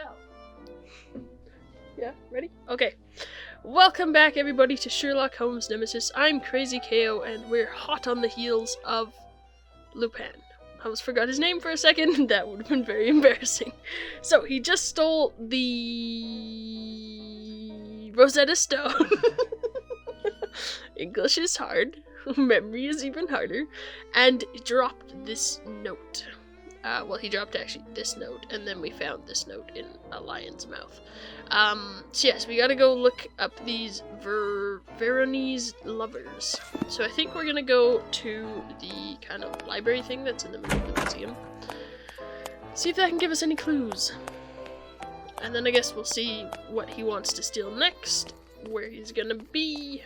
Go. Yeah, ready? Okay. Welcome back, everybody, to Sherlock Holmes Nemesis. I'm Crazy KO, and we're hot on the heels of Lupin. I almost forgot his name for a second. That would have been very embarrassing. So, he just stole the Rosetta Stone. English is hard. Memory is even harder. And dropped this note. He dropped actually this note, and then we found this note in a lion's mouth. So yes, we gotta go look up these Veronese lovers. So I think we're gonna go to the kind of library thing that's in the middle of the museum. See if that can give us any clues. And then I guess we'll see what he wants to steal next, where he's gonna be.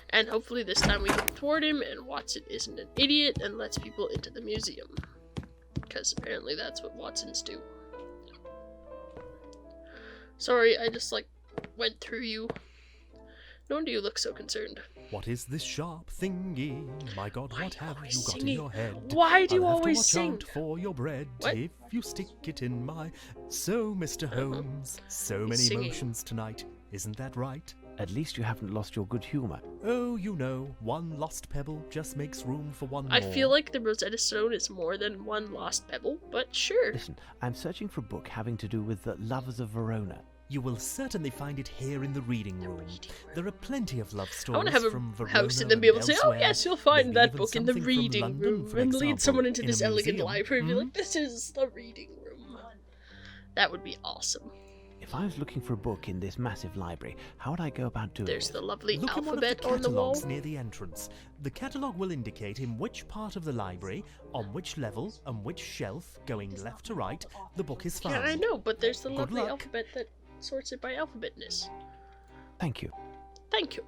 And hopefully this time we can thwart him, and Watson isn't an idiot and lets people into the museum. Because apparently that's what Watsons do. Sorry, I just, went through you. No wonder you look so concerned. What is this sharp thingy? My God, what have you got in your head? Why do you I'll always have to sing? watch out for your bread What? if you stick it in my... So, Mr. Holmes, so many singing. emotions tonight. Isn't that right? At least you haven't lost your good humour. Oh, you know, one lost pebble just makes room for one more. I feel like the Rosetta Stone is more than one lost pebble, but sure. Listen, I'm searching for a book having to do with the lovers of Verona. You will certainly find it here in the reading room. There are plenty of love I stories want to have from a Verona house and then be able to say, oh elsewhere. yes, you'll find Maybe that even book in the something from reading London, room, for and lead example, someone into in a this elegant museum. library and be like, this is the reading room. That would be awesome. If I was looking for a book in this massive library, how would I go about doing There's it? the lovely Look in one of the alphabet on the wall. catalogues near the entrance. The catalogue will indicate in which part of the library, on which level, and which shelf, going left to right, the book is found. Yeah, I know, but there's the Good lovely luck. alphabet that sorts it by alphabetness. Thank you. Thank you.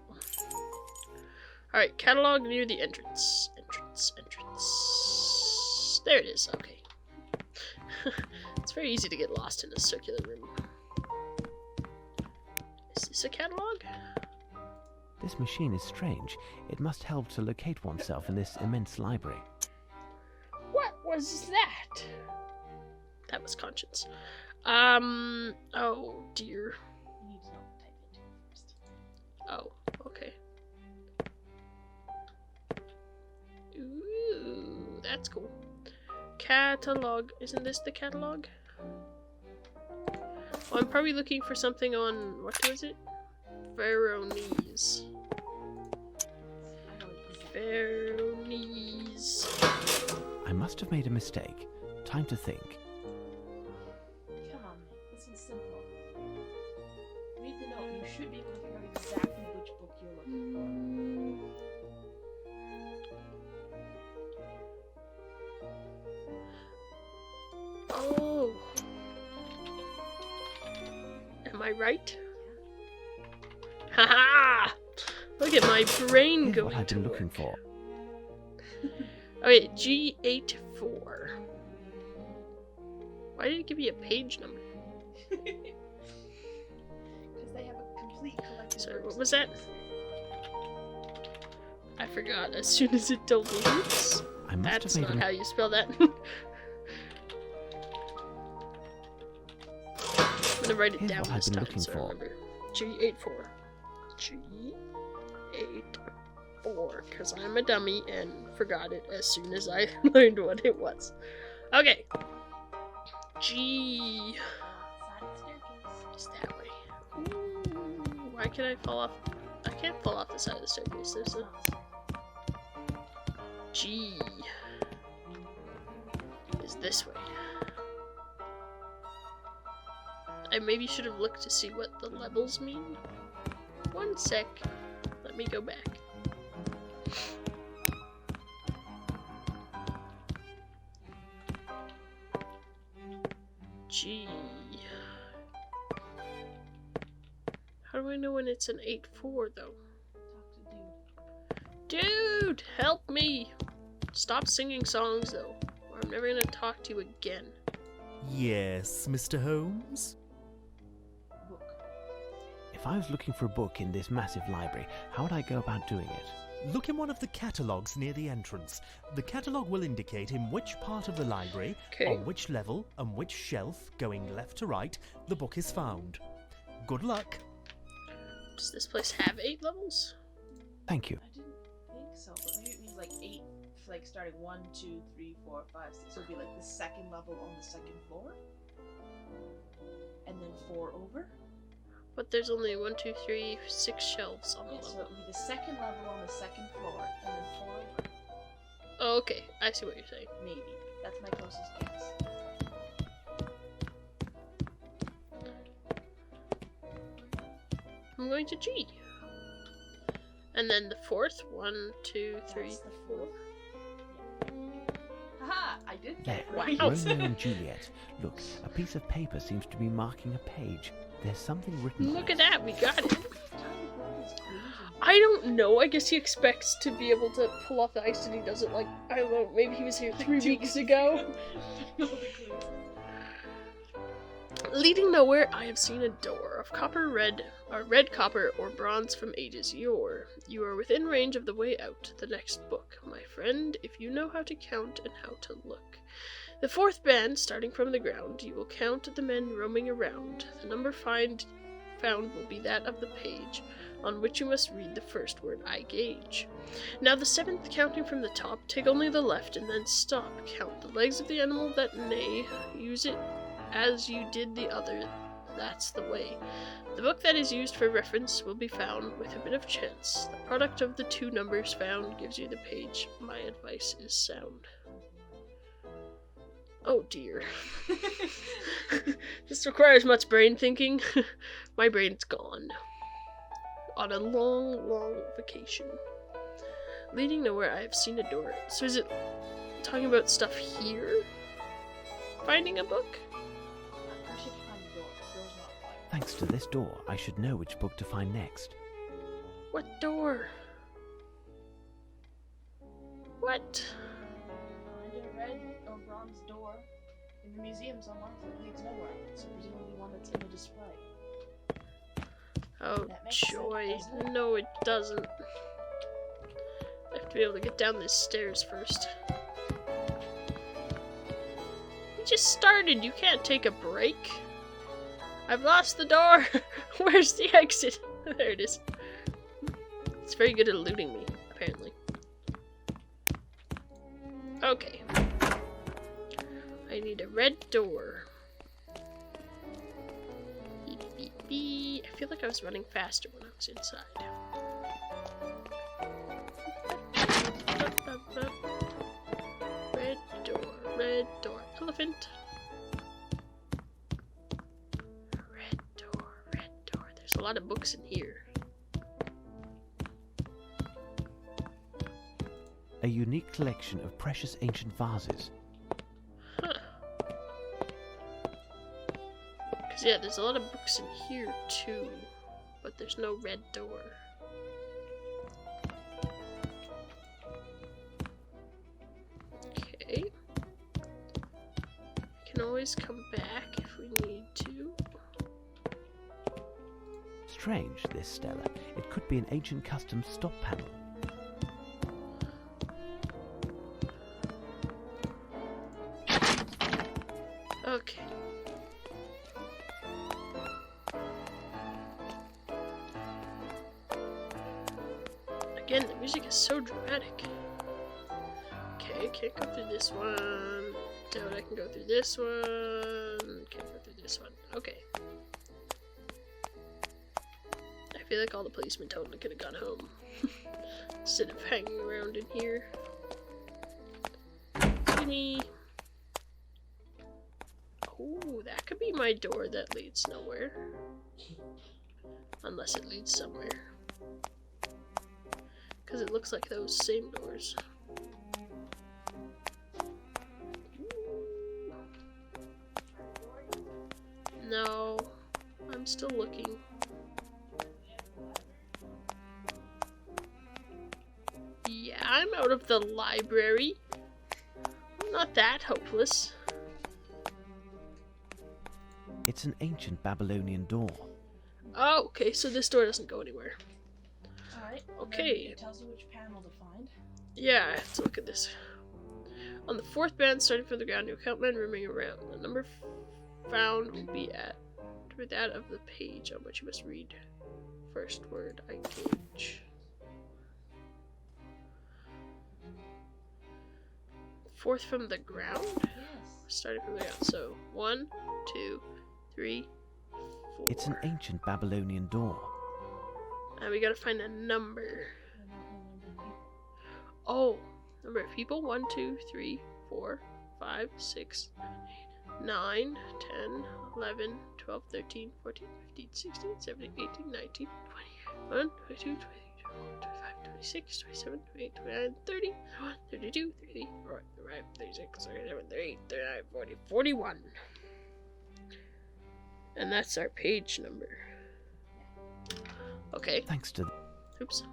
Alright, catalog near the entrance. Entrance. There it is, okay. It's very easy to get lost in a circular room. Is this a catalog? This machine is strange. It must help to locate oneself in this immense library. What was that? That was Conscience. Oh dear. You need to type it first. Oh, okay. Ooh, that's cool. Catalog. Isn't this the catalog? Oh, I'm probably looking for something on, what was it? Veronese. Veronese. I must have made a mistake. Time to think. Come on, Nick. This is simple. Read the note. You should be able to figure out exactly which book you're looking Oh. Am I right? Haha! Look at my brain Here's going what I've to been work. looking for. Okay, G84. Why did it give me a page number? for. Because they have a complete collection. Sorry, what was that? I forgot as soon as it told me. Oops. I must That's have made not a how you spell that. I'm gonna write it Here's down what I've this been time looking so I for. remember. G84. G84. Because I'm a dummy and forgot it as soon as I learned what it was. Okay. G. Side staircase. Just that way. Ooh, why can I fall off? I can't fall off the side of the staircase. There's a G. Is this way. I maybe should have looked to see what the levels mean. One sec. Let me go back. G. How do I know when it's an 8-4 though? Talk to dude. Dude, help me! Stop singing songs though, or I'm never gonna talk to you again. Yes, Mr. Holmes? Book. If I was looking for a book in this massive library, how would I go about doing it? Look in one of the catalogues near the entrance. The catalogue will indicate in which part of the library, Okay. on which level, and which shelf, going left to right, the book is found. Good luck. Does this place have 8 levels? Thank you. I didn't think so, but maybe it means like 8, like starting 1, 2, 3, 4, 5, 6. So it'd be like the second level on the second floor? And then 4 over? But there's only 1, 2, 3, 6 shelves on the Yeah, so level. it would be the second level on the second floor, and then 4 over. Oh, okay. I see what you're saying. Maybe. That's my closest guess. I'm going to G. And then the 4th, 1, 2, 3, That's the 4. fourth. Haha! I did get There, it right. Romeo and Juliet. Look, a piece of paper seems to be marking a page. There's something written on Look it. at that, we got it. Tiny Brother's clues and- I don't know. I guess he expects to be able to pull off the ice, and he does it like, I don't know, maybe he was here 3 weeks ago. All the clues. Leading nowhere, I have seen a door of copper red, or red copper, or bronze from ages yore. You are within range of the way out, the next book, my friend, if you know how to count and how to look. The 4th band, starting from the ground, you will count the men roaming around. The number found will be that of the page, on which you must read the first word I gauge. Now the 7th, counting from the top, take only the left, and then stop. Count the legs of the animal that neigh, use it as you did the other, that's the way. The book that is used for reference will be found with a bit of chance. The product of the 2 numbers found gives you the page. My advice is sound. Oh dear. This requires much brain thinking. My brain's gone. On a long, long vacation. Leading nowhere, I have seen a door. So is it talking about stuff here? Finding a book? I should find the door. The door's not locked. Thanks to this door, I should know which book to find next. What door? What? Find a red or bronze door in the museum somewhere that leads nowhere. It's presumably one that's in a display. Oh, That makes sense, joy. doesn't it? No, it doesn't. I have to be able to get down these stairs first. We just started. You can't take a break. I've lost the door. Where's the exit? There it is. It's very good at eluding me, apparently. Okay. I need a red door. Beep, beep, beep. I feel like I was running faster when I was inside. Red door, red door. Elephant. Red door, red door. There's a lot of books in here. A unique collection of precious ancient vases. Huh. Because, yeah, there's a lot of books in here, too. But there's no red door. Okay. We can always come back if we need to. Strange, this Stella. It could be an ancient custom stop panel. Okay. Again, the music is so dramatic. Okay, can't go through this one. Doubt I can go through this one. Can't go through this one. Okay. I feel like all the policemen totally could have gone home. Instead of hanging around in here. Gimme. Ooh, that could be my door that leads nowhere. Unless it leads somewhere. Because it looks like those same doors. No, I'm still looking. Yeah, I'm out of the library. I'm not that hopeless. It's an ancient Babylonian door. Oh, okay, so this door doesn't go anywhere. Alright. Okay. It tells you which panel to find. Yeah, I have to look at this. On the fourth band, starting from the ground, you count men roaming around. The number found will be that of the page on which you must read. First word I gauge. Fourth from the ground? Yes. Starting from the ground. So 1, 2, 3, 4. It's an ancient Babylonian door. And we gotta find a number. Oh, number of people. 1, 2, 3, 4, 5, 6, 7, 8, 9, 10, 11, 12, 13, 14, 15, 16, 17, 18, 19, 20, 1, 22, 23, 24, 25, 26, 27, 28, 29, 30, 32, 34, 35, 36, 37, 38, 39, 40, 41. And that's our page number. Okay. Thanks to Oops.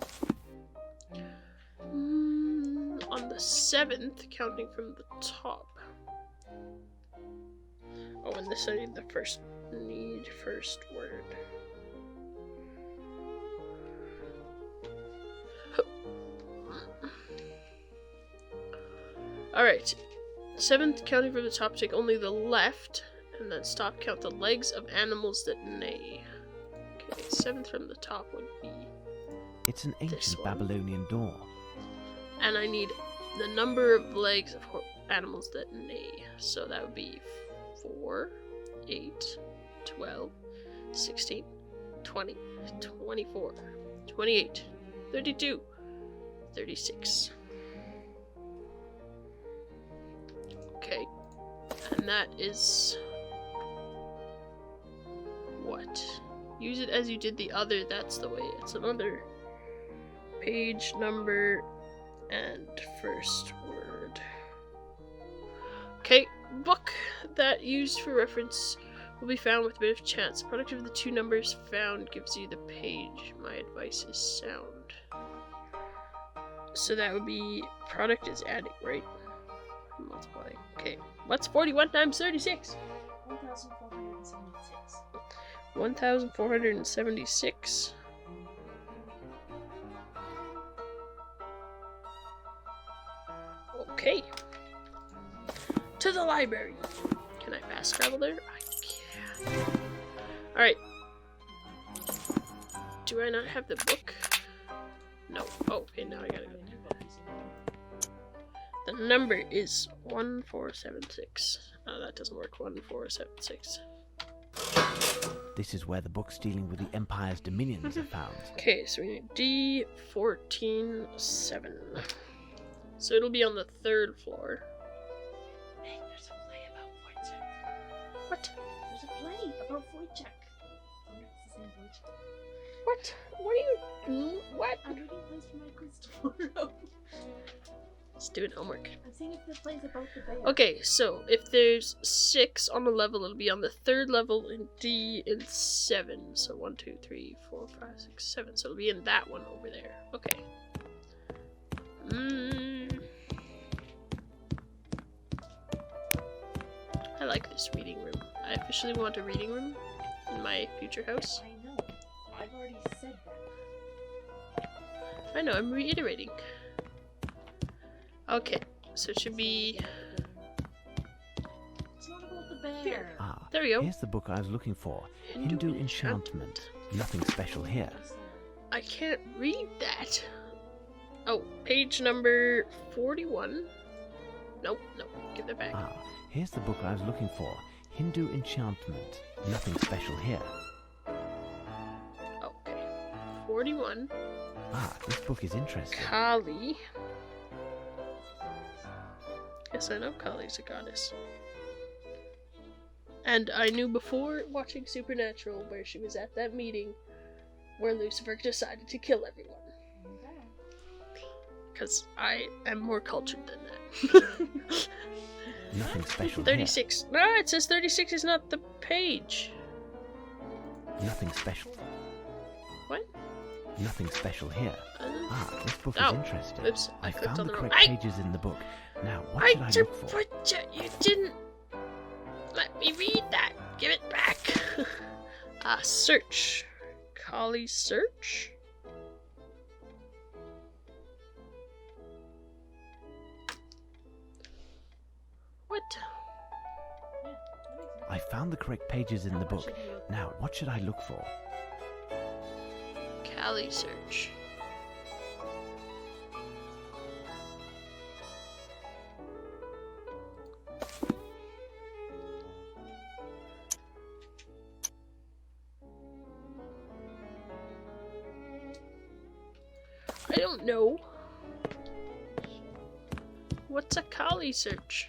On the 7th, counting from the top. Oh, and this I need the first word. Alright. 7th, counting from the top, take only the left, and then stop, count the legs of animals that neigh. Okay, 7th from the top would be It's an this ancient one. Babylonian door. And I need the number of legs of animals that neigh. So that would be 4, 8, 12, 16, 20, 24, 28, 32, 36. Okay. And that is what? Use it as you did the other, that's the way. It's another page number and first word. Okay, book that used for reference will be found with a bit of chance. The product of the two numbers found gives you the page. My advice is sound. So that would be product is adding, right? Multiplying. Okay, what's 41 times 36? 1,476. 1,476. Okay. To the library. Can I fast travel there? I can. Alright. Do I not have the book? No. Oh, okay, now I gotta go. The number is 1476. Oh, that doesn't work. 1476. This is where the books dealing with the Empire's dominions are found. Okay, so we need D147. So it'll be on the 3rd floor. Hey, there's a play about Wojciech. What? There's a play about Wojciech. I wonder if it's the same Wojciech. What? What are you doing? What? I'm reading plays for my quiz tomorrow. Let's do it homework. I'm seeing if the play's about the bear. Okay, so if there's 6 on a level, it'll be on the 3rd level in D in 7. So 1, 2, 3, 4, 5, 6, 7. So it'll be in that one over there. Okay. I like this reading room. I officially want a reading room in my future house. I know. I've already said that. I know, I'm reiterating. Okay, so it should be... It's not about the bear. Here. Ah, There we go. here's the book I was looking for. Hindu enchantment. Nothing special here. I can't read that. Oh, page number 41. Nope, give that back. Ah, here's the book I was looking for. Hindu enchantment. Nothing special here. Okay. 41. Ah, this book is interesting. Kali. Yes, I know Kali's a goddess. And I knew before watching Supernatural where she was at that meeting where Lucifer decided to kill everyone. Because I am more cultured than that. Nothing special 36. No, it says 36 is not the page. here. Nothing special. What? Nothing special here. Ah, this book Oh, is interesting. oops, I I clicked found on the the wrong- correct I- pages in the book. Now, what I should I look for? you didn't let me read that. Give it back. Search. Kali search? What? Yeah, that makes sense. I found the correct pages in Now the what book. should you look for? Now, what should I look for? Cali search. I don't know. What's a Kali search?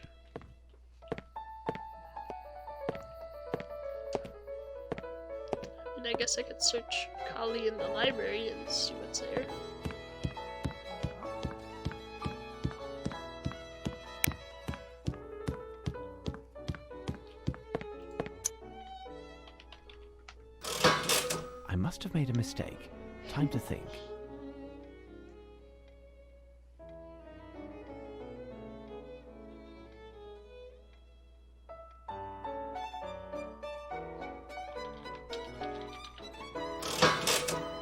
And I guess I could search Kali in the library and see what's there. I must have made a mistake. Time to think.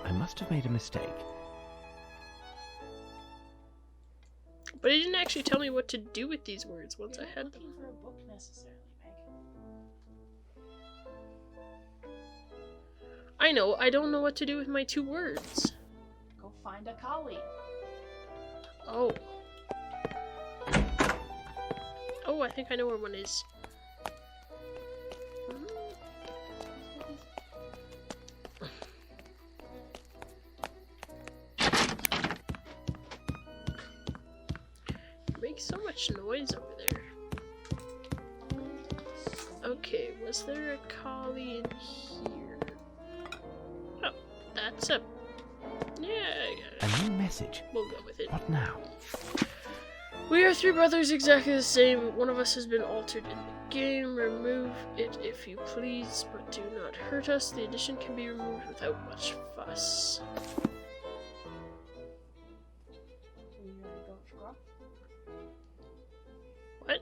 I must have made a mistake. But it didn't actually tell me what to do with these words once I You're not had them. looking for a book necessarily, Meg. I know, I don't know what to do with my 2 words. Go find a collie. Oh. Oh, I think I know where one is. Makes so much noise over there. Okay, was there a collie in here? Oh, that's a... Yeah, I got it. A new message. We'll go with it. What now? We are 3 brothers exactly the same. One of us has been altered in the game. Remove it if you please, but do not hurt us. The addition can be removed without much fuss. Are you gonna go scrub? What?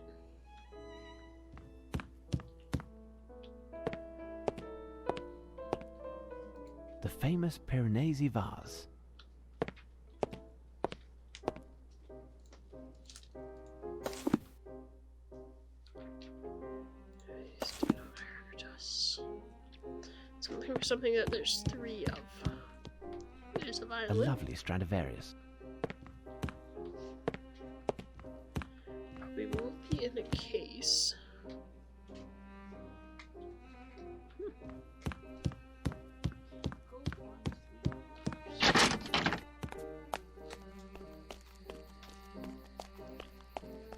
The famous Piranesi vase. Please do not hurt us. So I'm looking for something that there's 3 of. There's a A violin. lovely Stradivarius. Probably won't be in a case. Go find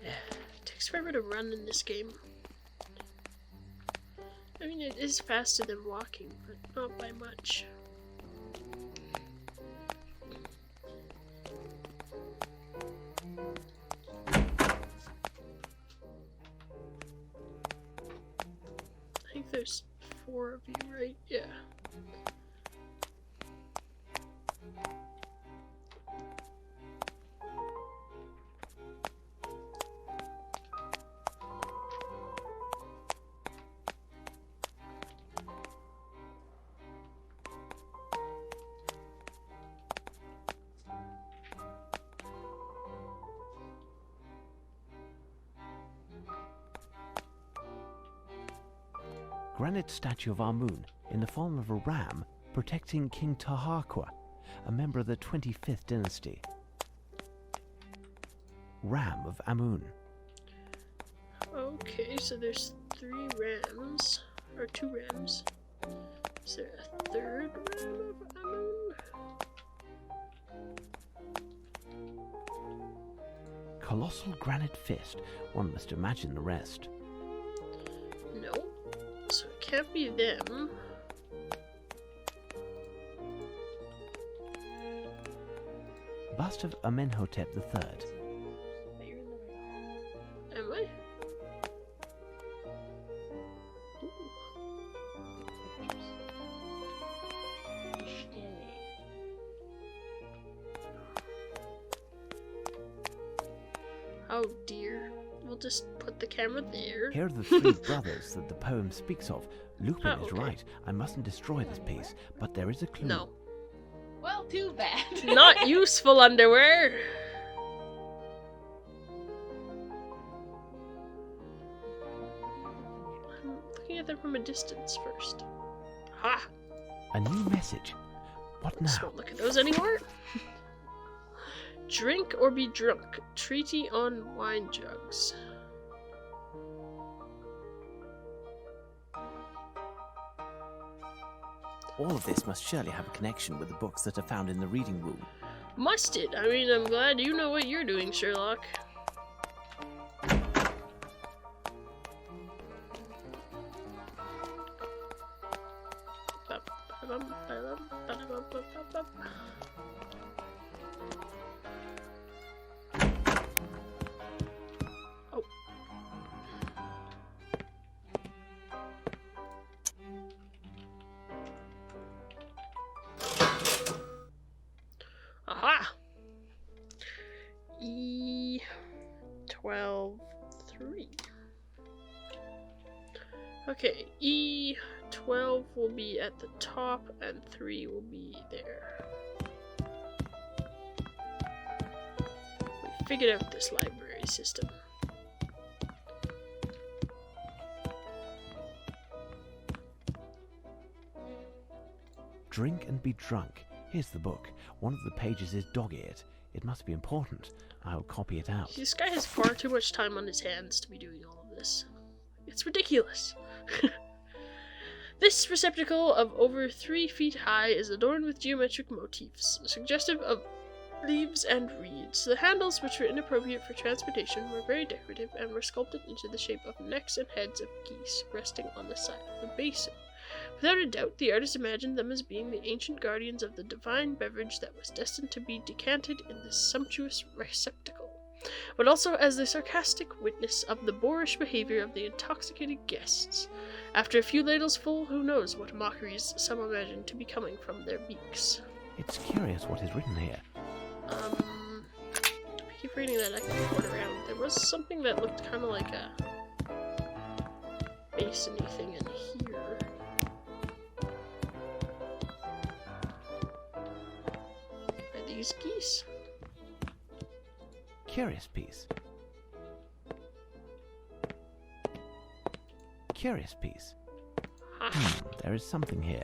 It takes forever to run in this game. I mean, it is faster than walking, but not by much. I think there's 4 of you, right? Yeah. Granite statue of Amun in the form of a ram protecting King Tahakwa, a member of the 25th dynasty. Ram of Amun. Okay, so there's 3 rams, or 2 rams. Is there a 3rd ram of Amun? Colossal granite fist. One must imagine the rest. No. So it can't be them. Bust of Amenhotep III. But you're in the right hall. Am I? Ooh. Oh dear. We'll just put the camera there. Here are the 3 brothers that the poem speaks of. Lupin Oh, is okay. right. I mustn't destroy this piece, but there is a clue. No. Well, too bad. Not useful underwear. them from a distance first. Ha! A new message. What Just now? won't look at those anymore. Drink or be drunk. Treaty on wine jugs. All of this must surely have a connection with the books that are found in the reading room. Must it? I mean, I'm glad you know what you're doing, Sherlock. Oh. Aha! E12 3. Okay, E12 will be at the top and 3 will be there. We figured out this library system. Drink and be drunk. Here's the book. One of the pages is dog-eared. It must be important. I'll copy it out. This guy has far too much time on his hands to be doing all of this. It's ridiculous. This receptacle of over 3 feet high is adorned with geometric motifs, suggestive of leaves and reeds. The handles, which were inappropriate for transportation, were very decorative and were sculpted into the shape of necks and heads of geese resting on the side of the basin. Without a doubt, the artist imagined them as being the ancient guardians of the divine beverage that was destined to be decanted in this sumptuous receptacle, but also as the sarcastic witness of the boorish behavior of the intoxicated guests. After a few ladles full, who knows what mockeries some imagine to be coming from their beaks. It's curious what is written here. I keep reading that I can report around. There was something that looked kind of like a basin-y thing in here. Are these geese? Curious piece. Curious piece. There is something here.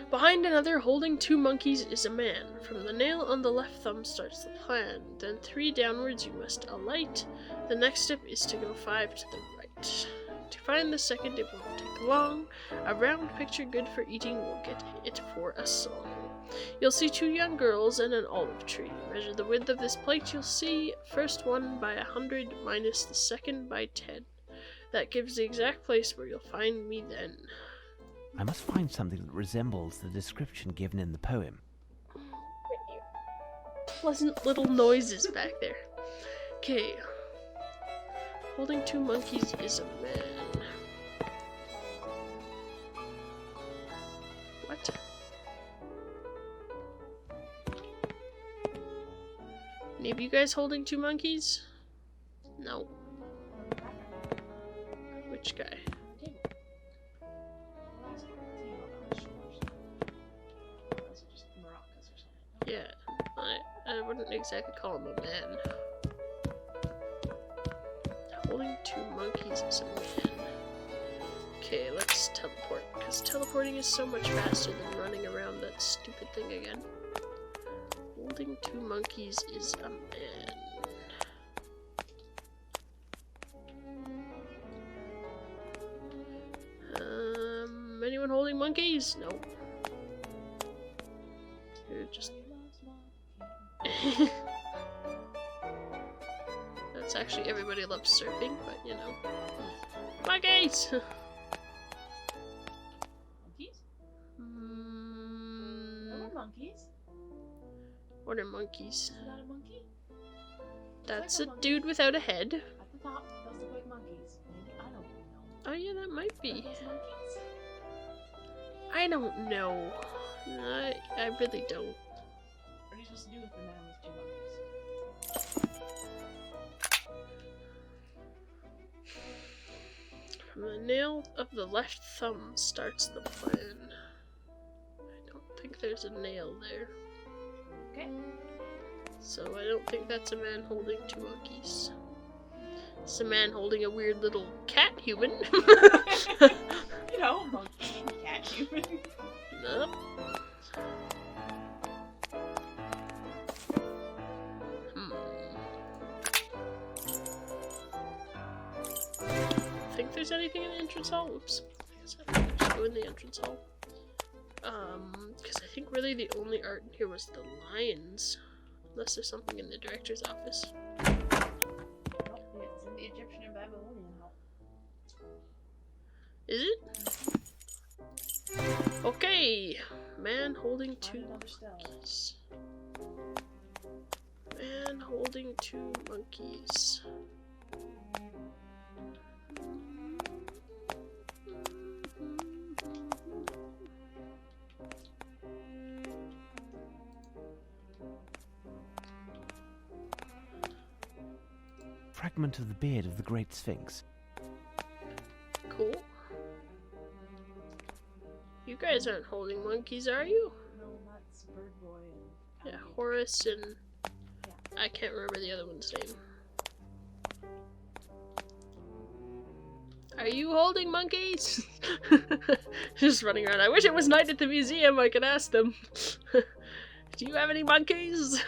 Behind another holding 2 monkeys is a man. From the nail on the left thumb starts the plan. Then 3 downwards you must alight. The next step is to go 5 to the right. To find the second it won't take long. A round picture good for eating will get it for a song. You'll see 2 young girls and an olive tree. Measure the width of this plate you'll see. First one by 100 minus the second by 10. That gives the exact place where you'll find me then. I must find something that resembles the description given in the poem. Pleasant little noises back there. Okay. Holding 2 monkeys is a man. What? Any of you guys holding 2 monkeys? No. Which guy? Yeah, I wouldn't exactly call him a man. Holding 2 monkeys is a man. Okay, let's teleport, because teleporting is so much faster than running around that stupid thing again. Holding 2 monkeys is a man. Anyone holding monkeys? No. You're just... That's actually everybody loves surfing, but you know. Monkeys! Monkeys? Mm, No monkeys. what are monkeys? Is that a monkey? That's like a a monkey. dude without a head. At the top, those look like monkeys. Maybe, I don't know. Oh yeah, that might Are be. those monkeys? I don't know. I really don't. What are you supposed to do with the man with 2 monkeys? From the nail of the left thumb starts the plan. I don't think there's a nail there. Okay. So I don't think that's a man holding 2 monkeys. It's a man holding a weird little cat human. You know, monkey, cat, human. Nope. Think there's anything in the entrance hall? Oops. I guess I have to go in the entrance hall. Because I think really the only art in here was the lions. Unless there's something in the director's office. Nope, it's in the Egyptian and Babylonian hall. Is it? Okay. Man holding two monkeys. Man holding two monkeys. Fragment of the beard of the Great Sphinx. Cool. You guys aren't holding monkeys, are you? No, that's Bird Boy and... Yeah, Horace and... I can't remember the other one's name. Are you holding monkeys? Just running around. I wish it was night at the museum, I could ask them. Do you have any monkeys?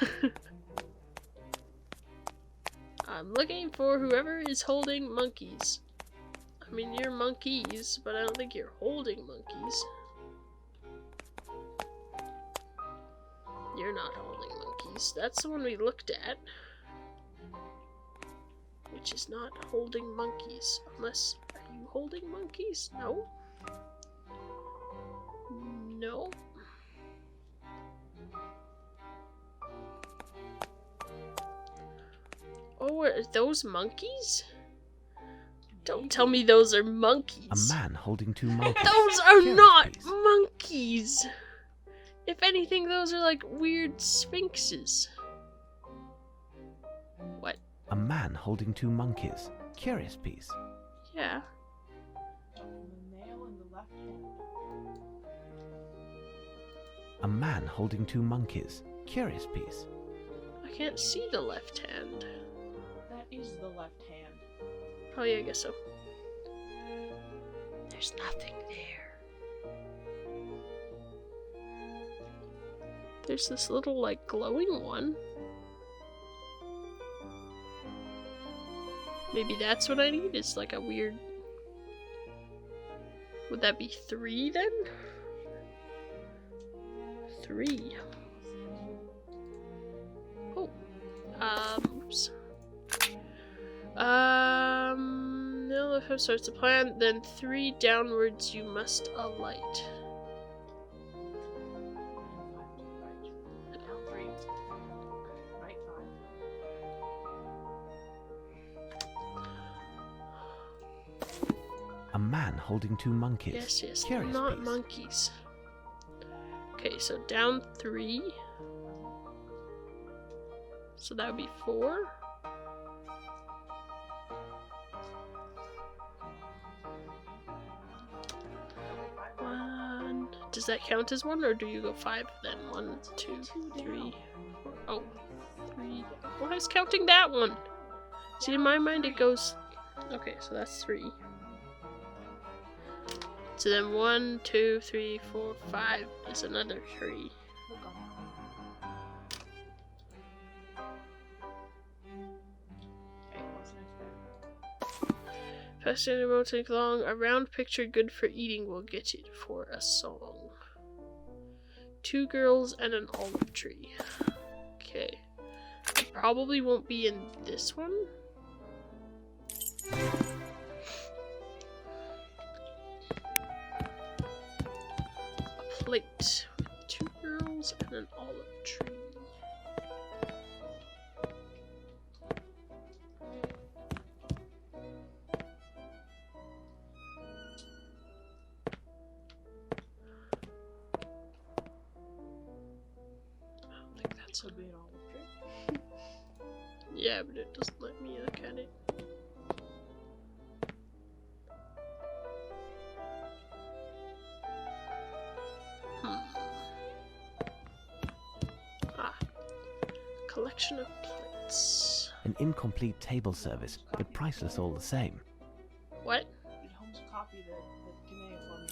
I'm looking for whoever is holding monkeys. I mean, you're monkeys, but I don't think you're holding monkeys. You're not holding monkeys. That's the one we looked at. Which is not holding monkeys. Unless, are you holding monkeys? No. No. Oh, are those monkeys? Don't tell me those are monkeys. A man holding two monkeys. Those are Carrot not piece. monkeys. If anything, those are like weird sphinxes. What? A man holding two monkeys. Curious piece. Yeah. The nail in the left hand. A man holding two monkeys. Curious piece. I can't see the left hand. That is the left hand. Oh yeah, I guess so. There's nothing there. There's this little, like, glowing one. Maybe that's what I need? It's like a weird... Would that be 3 then? 3. Oh. Oops. No, if it starts the plan, then 3 downwards you must alight. Down 3. Right 5. A man holding two monkeys. Yes, yes, Curious not piece. monkeys. Okay, so down 3. So that would be 4. Does that count as 1, or do you go 5 then? 1, 2, 3. Oh, 3. Well, I was counting that one. See, in my mind it goes. Okay, so that's 3. So then 1, 2, 3, 4, 5 is another 3. Look on that. Okay, what's next then? Fast and it won't take long. A round picture good for eating will get it for a song. 2 girls and an olive tree. Okay. I probably won't be in this one. A plate with 2 girls and an olive tree. Could be an olive tree. Yeah, but it doesn't let me look at it. Ah. Collection of plates. An incomplete table service, but priceless all the same. What? Did Holmes copy the cuneiform?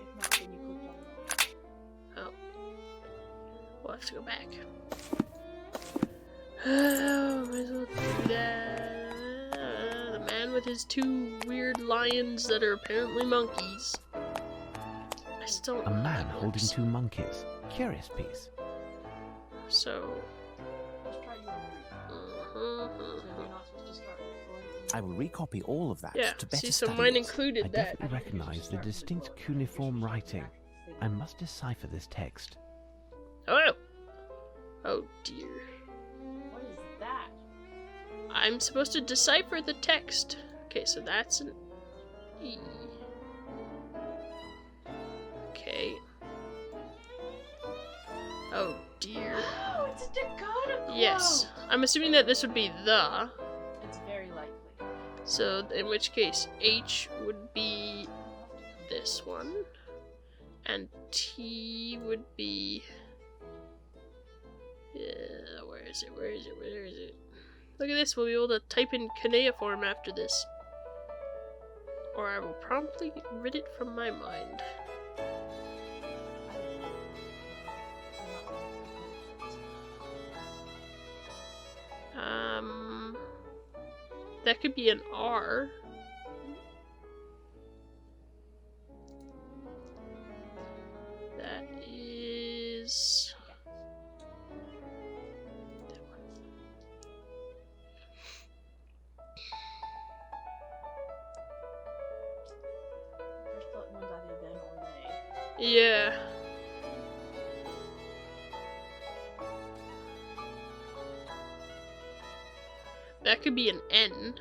If not, then you clicked on it. Oh. We'll have to go back. Oh, might as well do that. The man with his 2 weird lions that are apparently monkeys. I still don't A know how man that holding works. 2 monkeys. Curious piece. So. Let's try your route. So you're not supposed to start going from I will recopy all of that Yeah, to better see, so study mine it. included I that. definitely recognize the distinct cuneiform writing. I must decipher this text. Oh! Oh dear. What is that? I'm supposed to decipher the text. Okay, so that's an E. Okay. Oh dear. Oh, it's a Dakota quote! Yes. I'm assuming that this would be the. It's very likely. So, in which case, H would be this one. And T would be. Yeah, where is it? Where is it? Where is it? Look at this, we'll be able to type in cuneiform after this. Or I will promptly rid it from my mind. That could be an R. That is... that one. First thought one's either them or they. Yeah. That could be an N.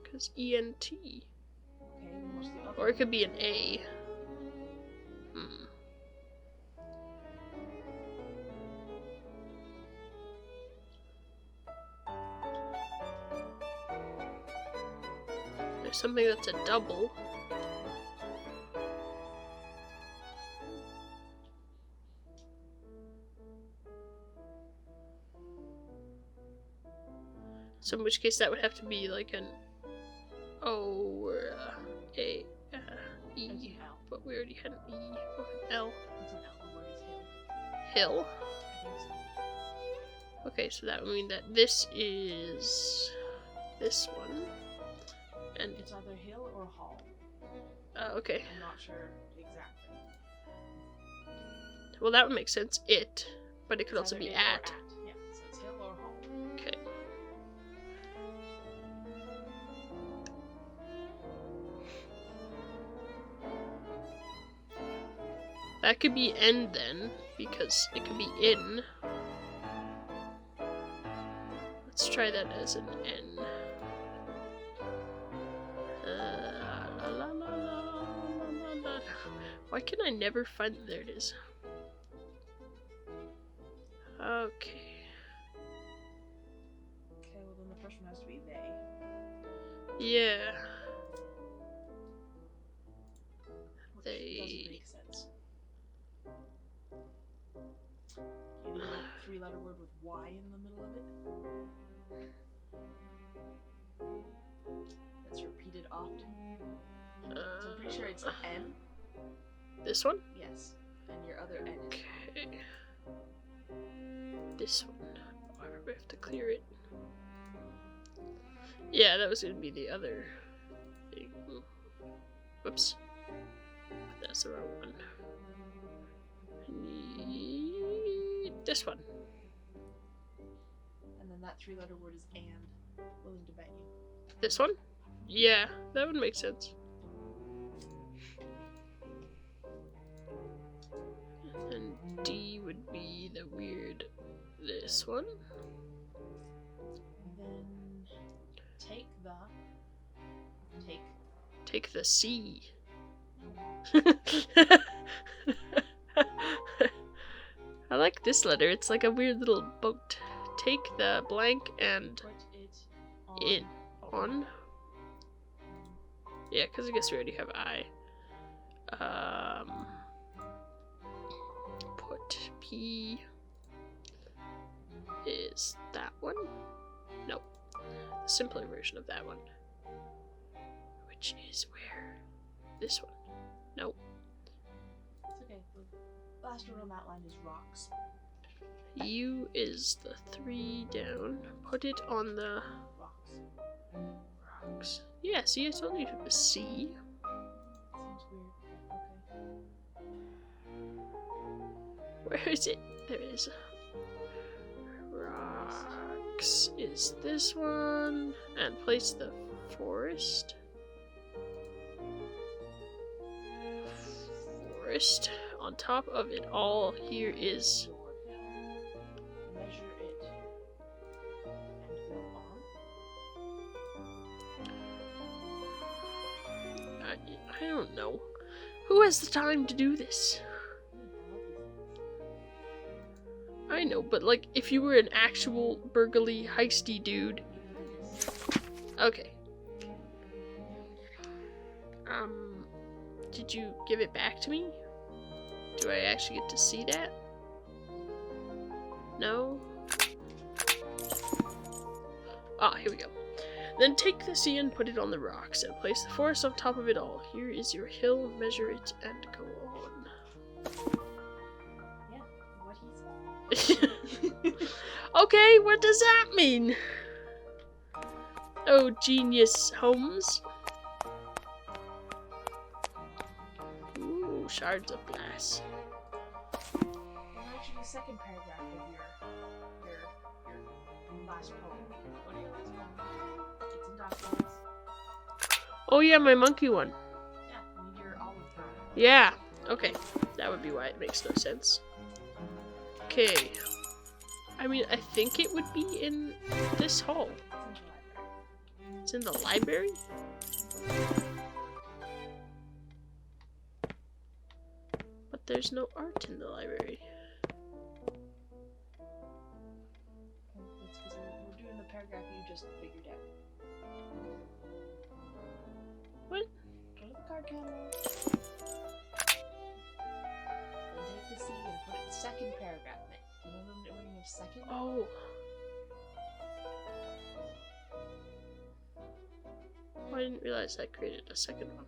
Because ENT. Okay, then what's the other? Or it could be an A. Hmm. There's something that's a double. So in which case that would have to be like an O or A, E. It's an L. But we already had an E or an L. It's an L. The word is Hill. hill. I think so. Okay, so that would mean that this is this one. And It's either hill or hall. okay. I'm not sure exactly. Well, that would make sense. It, but it could It's also either be it or at. Yeah, so it's hill or hall. Okay. That could be N then, because it could be in. Let's try that as an N. La, la, la, la, la, la. Why can I never find... There it is. Okay. Okay, well then the first one has to be they. Yeah. Which They- doesn't make sense. You know, a 3-letter word with Y in the middle of it? That's repeated often. So I'm pretty sure it's N. This one? Yes. And your other N is Okay. This one. Oh, I have to clear it. Yeah, that was gonna be the other thing. Whoops. That's the wrong one. I need this one. And then that 3-letter word is and. Willing to bet you. This one? Yeah, that would make sense. And D would be the weird this one. Then take the. Take the C. I like this letter. It's like a weird little boat. Take the blank and Put it on. in on. Yeah, because I guess we already have I. P is that one? Nope. The simpler version of that one. Which is where? This one. Nope. It's okay. The last room outlined is rocks. U is the 3 down. Put it on the Rocks. rocks. Yeah, see, I told you it was C. Seems weird. Okay. Where is it? There it is. Rocks is this one. And place the forest. Forest. On top of it all, here is... Measure it and go on. I don't know. Who has the time to do this? I know, but like, if you were an actual burglary heisty dude. Okay. Did you give it back to me? Do I actually get to see that? No? Ah, here we go. Then take the sea and put it on the rocks, and place the forest on top of it all. Here is your hill, measure it, and go on. Yeah, what he said. Okay, what does that mean? Oh, genius, Holmes. Ooh, shards of glass. And actually, the second paragraph of your last poem. What do you want to It's in documents. Oh yeah, my monkey one. Yeah, you need your olive poem. Yeah, okay. That would be why it makes no sense. Okay. I mean, I think it would be in this hall. It's in the It's library. in the library? But there's no art in the library. It's because we're doing the paragraph you just figured out. What? Go to the card catalog. Then take the C and put it in the second paragraph. You know when you have second? Oh. Oh, I didn't realize I created a second one.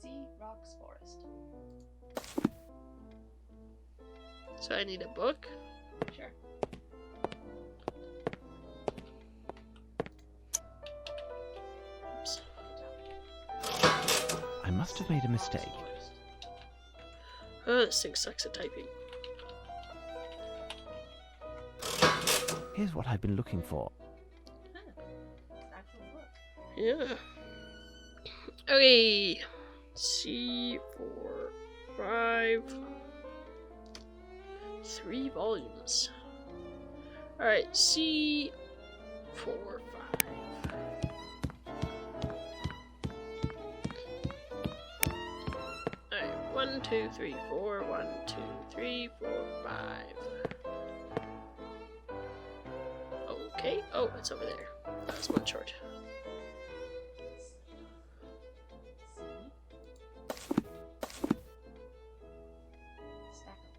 C, rocks, forest. So I need a book. Sure. Oops. I must have made a mistake. Oh, this thing sucks at typing. Here's what I've been looking for. Actual book. Yeah. Okay. C4, 5. 3 volumes. Alright, C4, 5. Alright, 1, 2, 3, 4. 1, 2, 3, 4, 5. Okay. Oh, it's over there. That's one short. Stack them.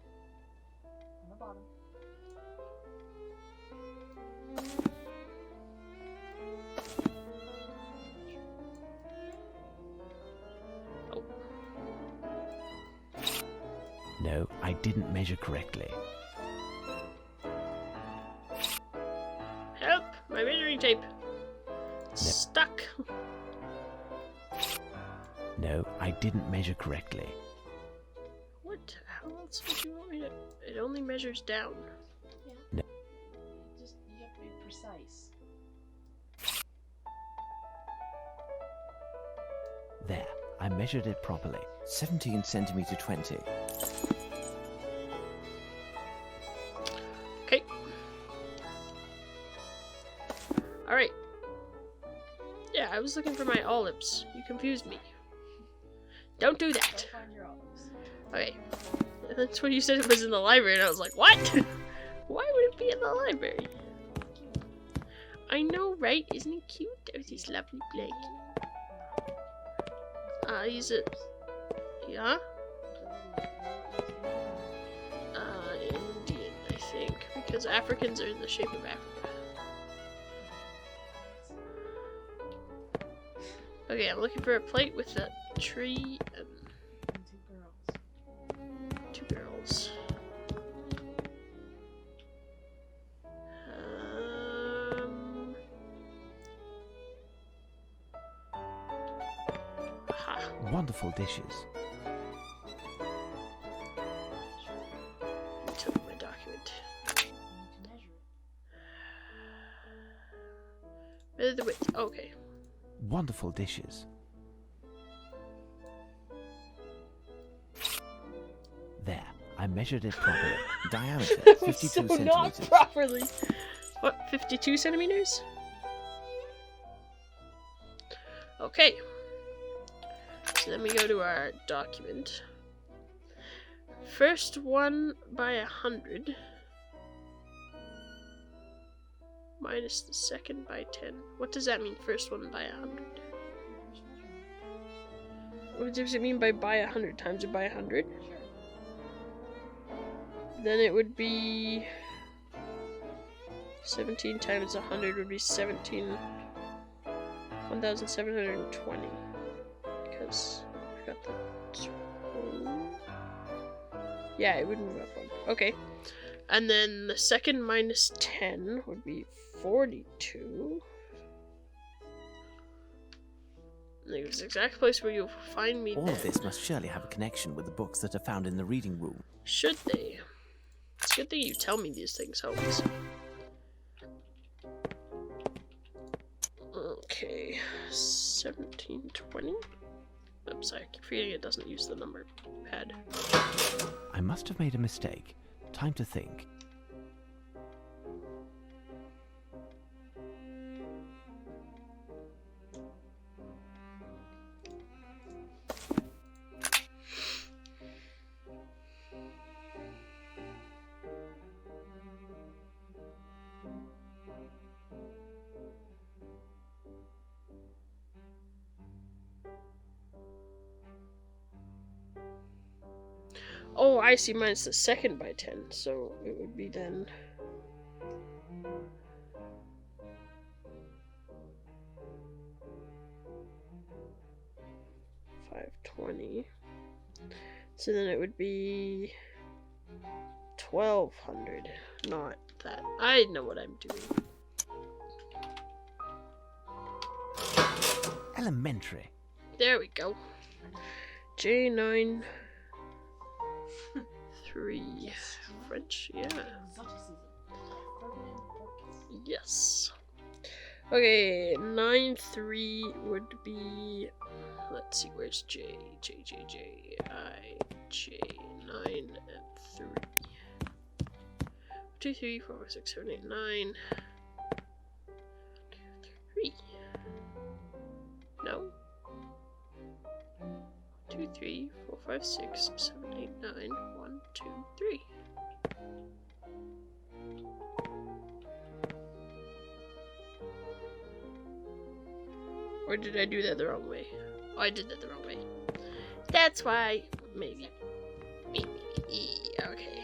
On the bottom. Oh. No, I didn't measure correctly. Help! My measuring tape. Stuck. No, I didn't measure correctly. What? How else would you want me to? It only measures down. Yeah. No. You have to be precise. There, I measured it properly. 17 centimeter 20. Okay. Alright. Yeah, I was looking for my olives. You confused me. Don't do that. Go find your olives. Okay. That's when you said it was in the library, and I was like, what? Why would it be in the library? I know, right? Isn't it cute? There's this lovely Blake. He's a... Yeah? Indian, I think. Because Africans are in the shape of Africa. Okay, I'm looking for a plate with a tree and two girls. Aha. Wonderful dishes. Took my document. Measure the width. Okay. Wonderful dishes. There, I measured it properly. Diameter, 52 so centimeters. not properly. What, 52 centimeters? Okay. So then we go to our document. First one by 100. Minus the second by 10. What does that mean, first one by 100? What does it mean by 100? Times it by 100? Then it would be 17 times 100 would be 1,720. Because I got the 2. Yeah, it would move up one. Okay. And then the second minus 10 would be 42. There's the exact place where you'll find me All then. of this must surely have a connection with the books that are found in the reading room. Should they? It's a good thing you tell me these things, Holmes. Okay, 1720. Oops, I keep forgetting it doesn't use the number pad. I must have made a mistake. Time to think. Oh, I see, minus the second by 10, so it would be then... $520. So then it would be 1,200, not that. I know what I'm doing. Elementary. There we go. J9... 3. French, yeah. Yes. Okay, 9-3 would be... Let's see, where's J? J, I, J, 9, and 3. 2, 3, 4, 5, 6, 7, 8, 9. 2, 3. No. 2, 3, 4, 5, 6, 7, 8, 9, 1, 2, 3. Or did I do that the wrong way? Oh, I did that the wrong way. That's why. Maybe. Okay.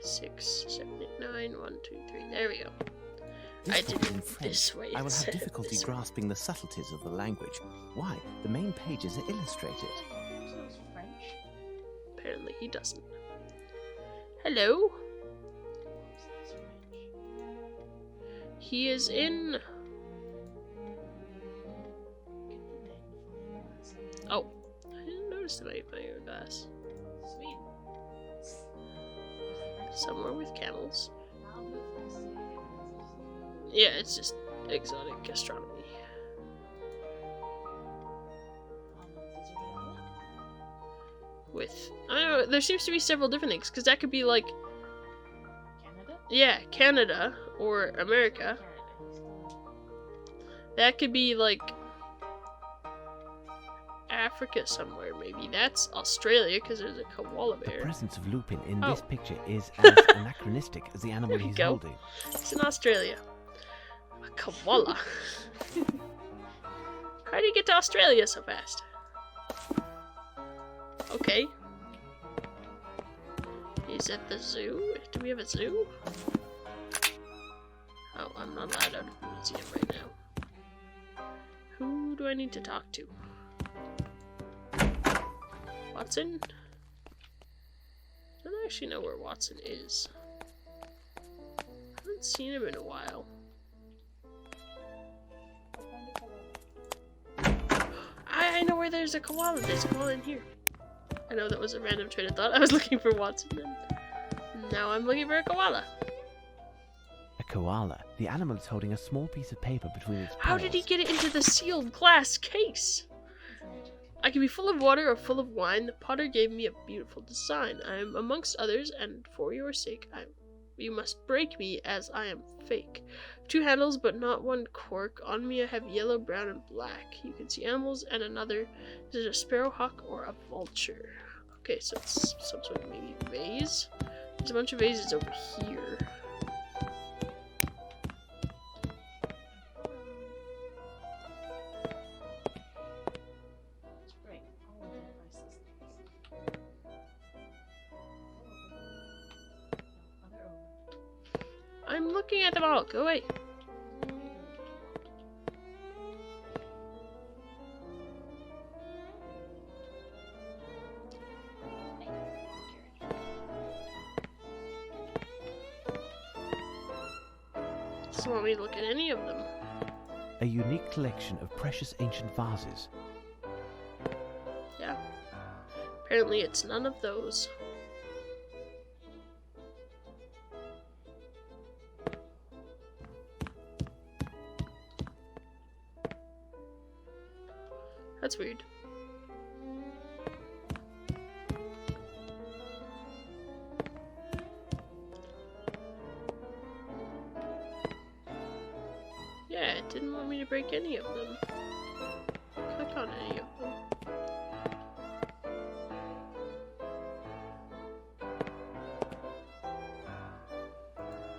6, 7, 8, 9, 1, 2, 3. There we go. I did book in it French. this way. I will have instead of difficulty this way. grasping the subtleties of the language. Why? The main pages are illustrated. French. Apparently he doesn't. Hello? He is in... Oh, I didn't notice the magnifying glass. Sweet. Somewhere with camels. Yeah, it's just exotic astronomy. With, I don't know, there seems to be several different things, because that could be like, Canada? yeah, Canada, or America. That could be like Africa somewhere, maybe. That's Australia, because there's a koala The bear. presence of Lupin in Oh. this picture is as anachronistic as the animal There we he's go. holding. It's in Australia. A koala. How do you get to Australia so fast? Okay. He's at the zoo? Do we have a zoo? Oh, I'm not allowed out of the museum right now. Who do I need to talk to? Watson? I don't actually know where Watson is. I haven't seen him in a while. I know where there's a koala. There's a koala in here. I know that was a random train of thought. I was looking for Watson then. Now I'm looking for a koala. A koala. The animal is holding a small piece of paper between its paws. How did he get it into the sealed glass case? I can be full of water or full of wine. The potter gave me a beautiful design. I am amongst others, and for your sake, you must break me as I am fake. 2 handles, but not 1 cork. On me I have yellow, brown, and black. You can see animals, and another. Is it a sparrowhawk or a vulture? Okay, so it's some sort of maybe vase. There's a bunch of vases over here. I'm looking at them all. Go away. Doesn't want me to look at any of them. A unique collection of precious ancient vases. Yeah. Apparently it's none of those. That's weird. Yeah, it didn't want me to break any of them. Click on any of them.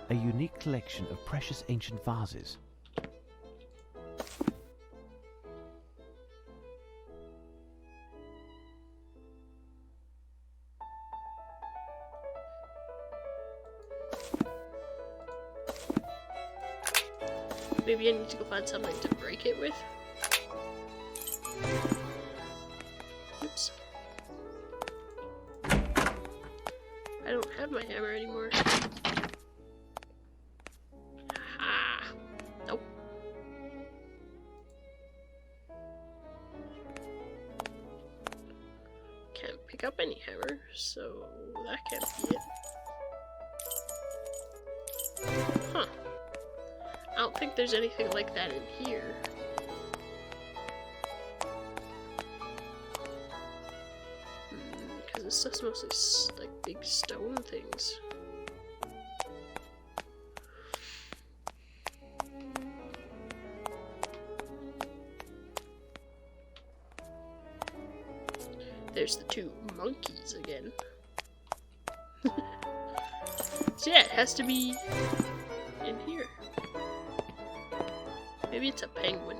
A unique collection of precious ancient vases. Maybe I need to go find something to break it with. Oops. I don't have my hammer anymore. Ah. Nope. Can't pick up any hammer, so that can't be it. Huh. I don't think there's anything like that in here. Because this stuff's mostly like big stone things. There's the 2 monkeys again. So yeah, it has to be in here. Maybe it's a penguin.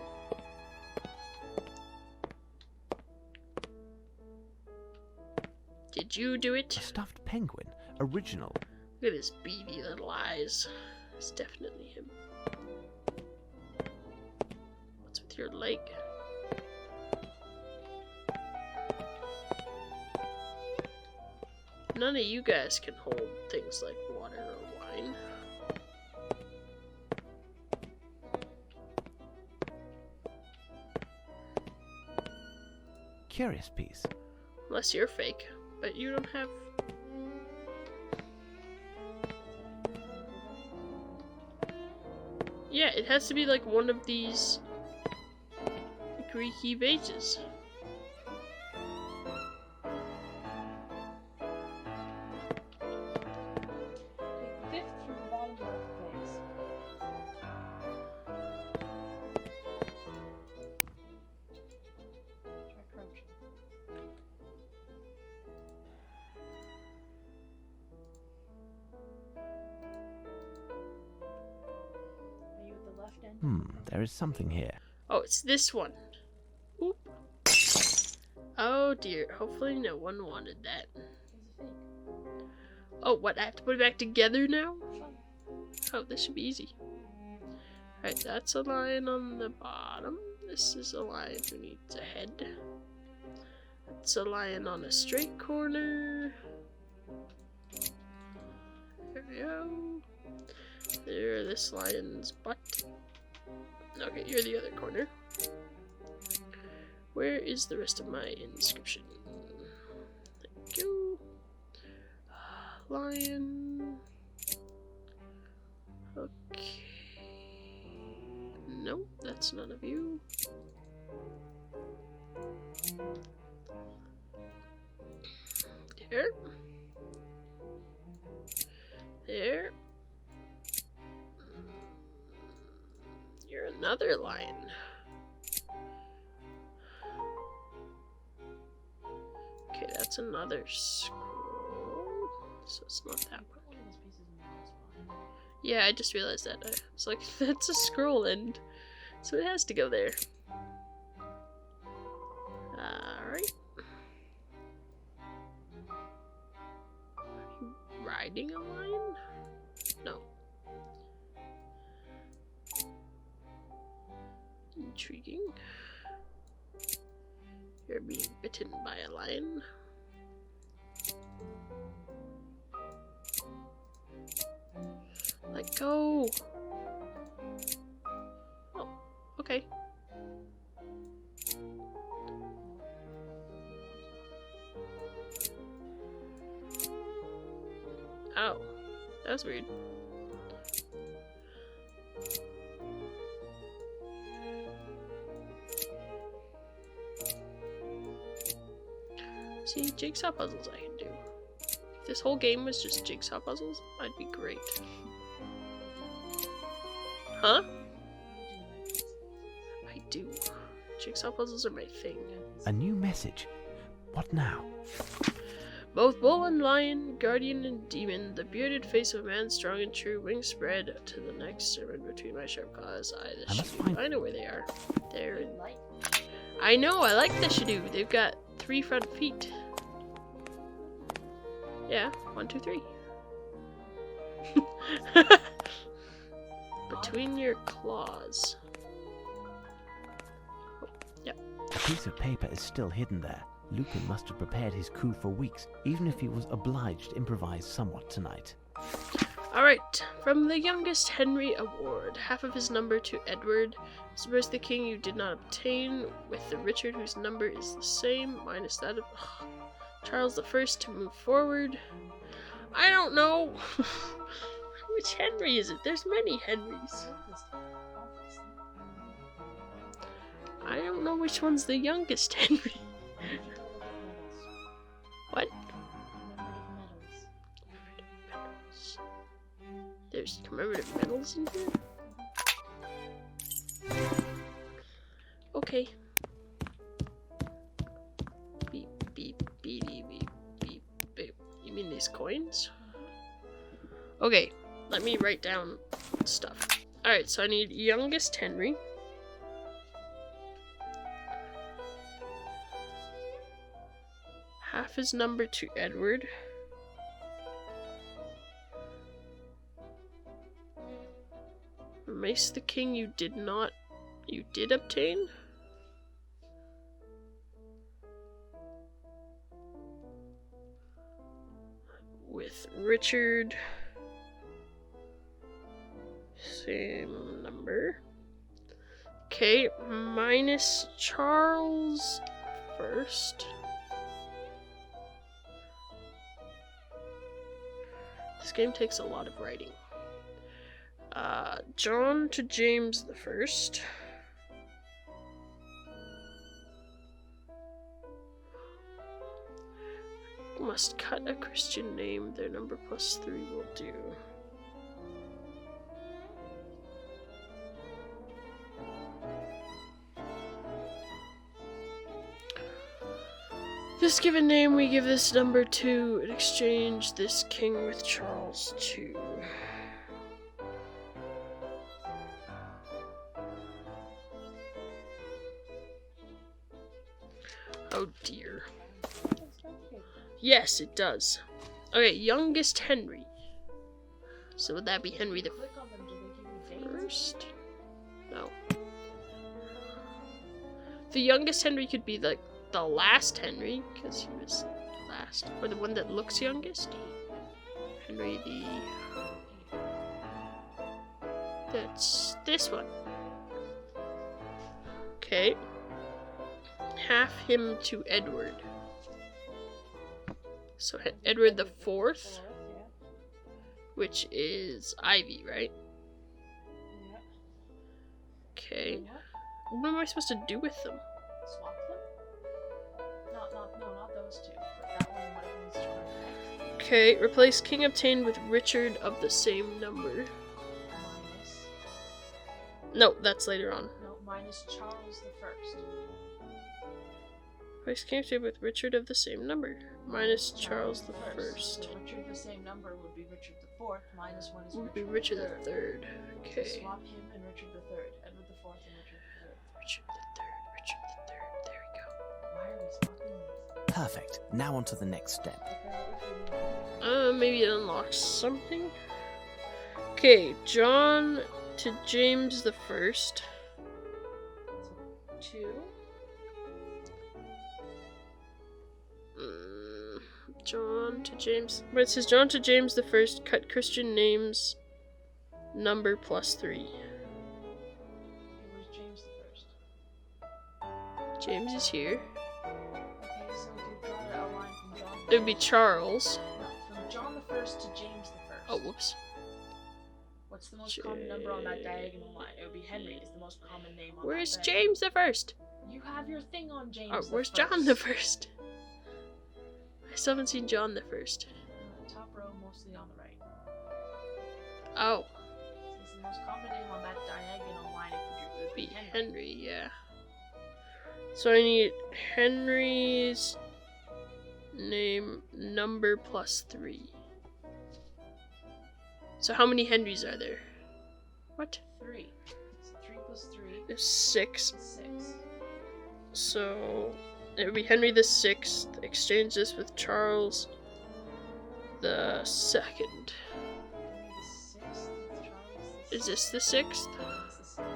Did you do it? A stuffed penguin. Original. Look at his beady little eyes. It's definitely him. What's with your leg? None of you guys can hold things like water or wine. Curious piece. Unless you're fake, but you don't have... Yeah, it has to be like one of these Greeky vases. Take 5th from the bottom left vase. Try crouching. Are you at the left end? There is something here. Oh, it's this one. Oh dear. Hopefully no one wanted that. It's a fake. Oh, what? I have to put it back together now? Oh, this should be easy. Alright, that's a lion on the bottom. This is a lion who needs a head. That's a lion on a straight corner. There we go. There, this lion's butt. Okay, you're the other corner. Where is the rest of my inscription? Thank you. Lion. Okay. Nope, that's none of you. There. There. You're another lion. Okay, that's another scroll. So it's not that one. One of those pieces in the mouse behind. Yeah, I just realized that. It's like, that's a scroll end. So it has to go there. Alright. Are you riding a lion? No. Intriguing. You're being bitten by a lion. Let go! Oh, okay. Oh, that was weird. See, jigsaw puzzles I can do. If this whole game was just jigsaw puzzles, I'd be great. Huh? I do. Jigsaw puzzles are my thing. A new message. What now? Both bull and lion, guardian and demon, the bearded face of a man strong and true, wings spread to the next sermon between my sharp claws. I must find- I know where they are. They're in... Light. I know, I like the Shadoo. They've got 3 front feet. Yeah, 1, 2, 3. Between your claws. Oh, yeah. A piece of paper is still hidden there. Lupin must have prepared his coup for weeks, even if he was obliged to improvise somewhat tonight. Alright, from the youngest Henry Award, half of his number to Edward. Suppose the king you did not obtain, with the Richard whose number is the same, minus that of Charles the First to move forward. I don't know. Which Henry is it? There's many Henrys. I don't know which one's the youngest Henry. What? There's commemorative medals in here? Okay. Beep, beep, beep, beep, beep, beep. You mean these coins? Okay, let me write down stuff. Alright, so I need youngest Henry. Half his number to Edward. Mace the king you did obtain? With Richard. Same number. Okay, minus Charles first. This game takes a lot of writing. John to James the First. Must cut a Christian name. Their number plus 3 will do. This given name we give this number to and exchange this king with Charles II. Oh dear. Yes, it does. Okay, youngest Henry. So would that be Henry the Click on them, do they give you dates? First? No. The youngest Henry could be like the last Henry, because he was last. Or the one that looks youngest. Henry the... That's this one. Okay. Half him to Edward. So Edward the Fourth, Yeah. which is Ivy, right? Yeah. Okay. And what? What am I supposed to do with them? Swap them? Not those two. But that one, whatever needs to run next. Okay, replace King obtained with Richard of the same number. Minus. No, that's later on. No, minus Charles the First. Replace King obtained with Richard of the same number. Minus Charles the First. So Richard the same number would be Richard the Fourth. Minus one is Would be Richard Richard the Third. So Okay. swap him and Richard the Third. Edward the Fourth and Richard the Third. Richard the Third. Richard the Third. There we go. Why are we swapping these? Perfect. Now on to the next step. Maybe it unlocks something. Okay, John to James the First. So 2. John to James. But it says John to James the First. Cut Christian names. Number plus 3. It was James the First. James is here. Okay, so do draw a line from John. It would be Charles. No, from John the First to James the First. Oh, whoops. What's the most common number on that diagonal line? It would be Henry. Is the most common name on Where's that diagonal. James the First? You have your thing on James. Oh, the where's First. John the First? I still haven't seen John the First. Top row, mostly on the right. Oh, Since the most common name on that diagonal line it would be be Henry. Henry, yeah. So I need Henry's name number plus 3. So how many Henrys are there? What? 3. So 3 plus 3 There's 6. is 6. So it would be Henry the Sixth. Exchange this with Charles the Second. Henry the 6th. Charles the Is this the 6th? It's the 6th.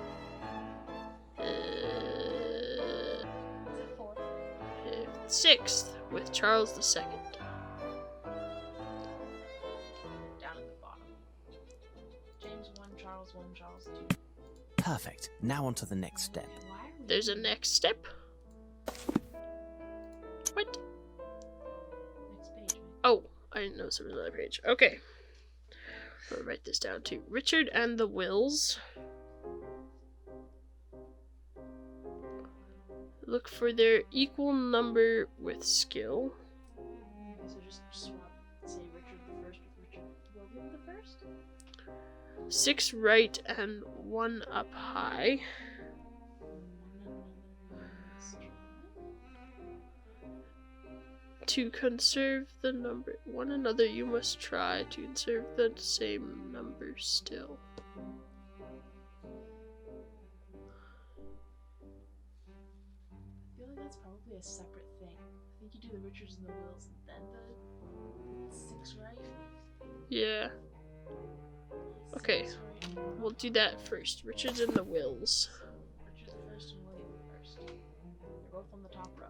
Uh, Is it 4th? 6th with Charles the Second. Down at the bottom. James 1, Charles 1, Charles 2. Perfect. Now on to the next step. Why are we There's a next step. What? next page, man? Oh, I didn't know there was another page. Okay. I'll write this down too. Richard and the Wills. Look for their equal number with skill. Okay, so just swap, say Richard the First with Richard William the First. 6 right and 1 up high. To conserve the number one another, you must try to conserve the same number still. I feel like that's probably a separate thing. I think you do the Richards and the Wills and then the 6 right. Yeah, Okay. 6 right. we'll do that first. Richards and the Wills. Richard the First and William the First. They're both on the top row.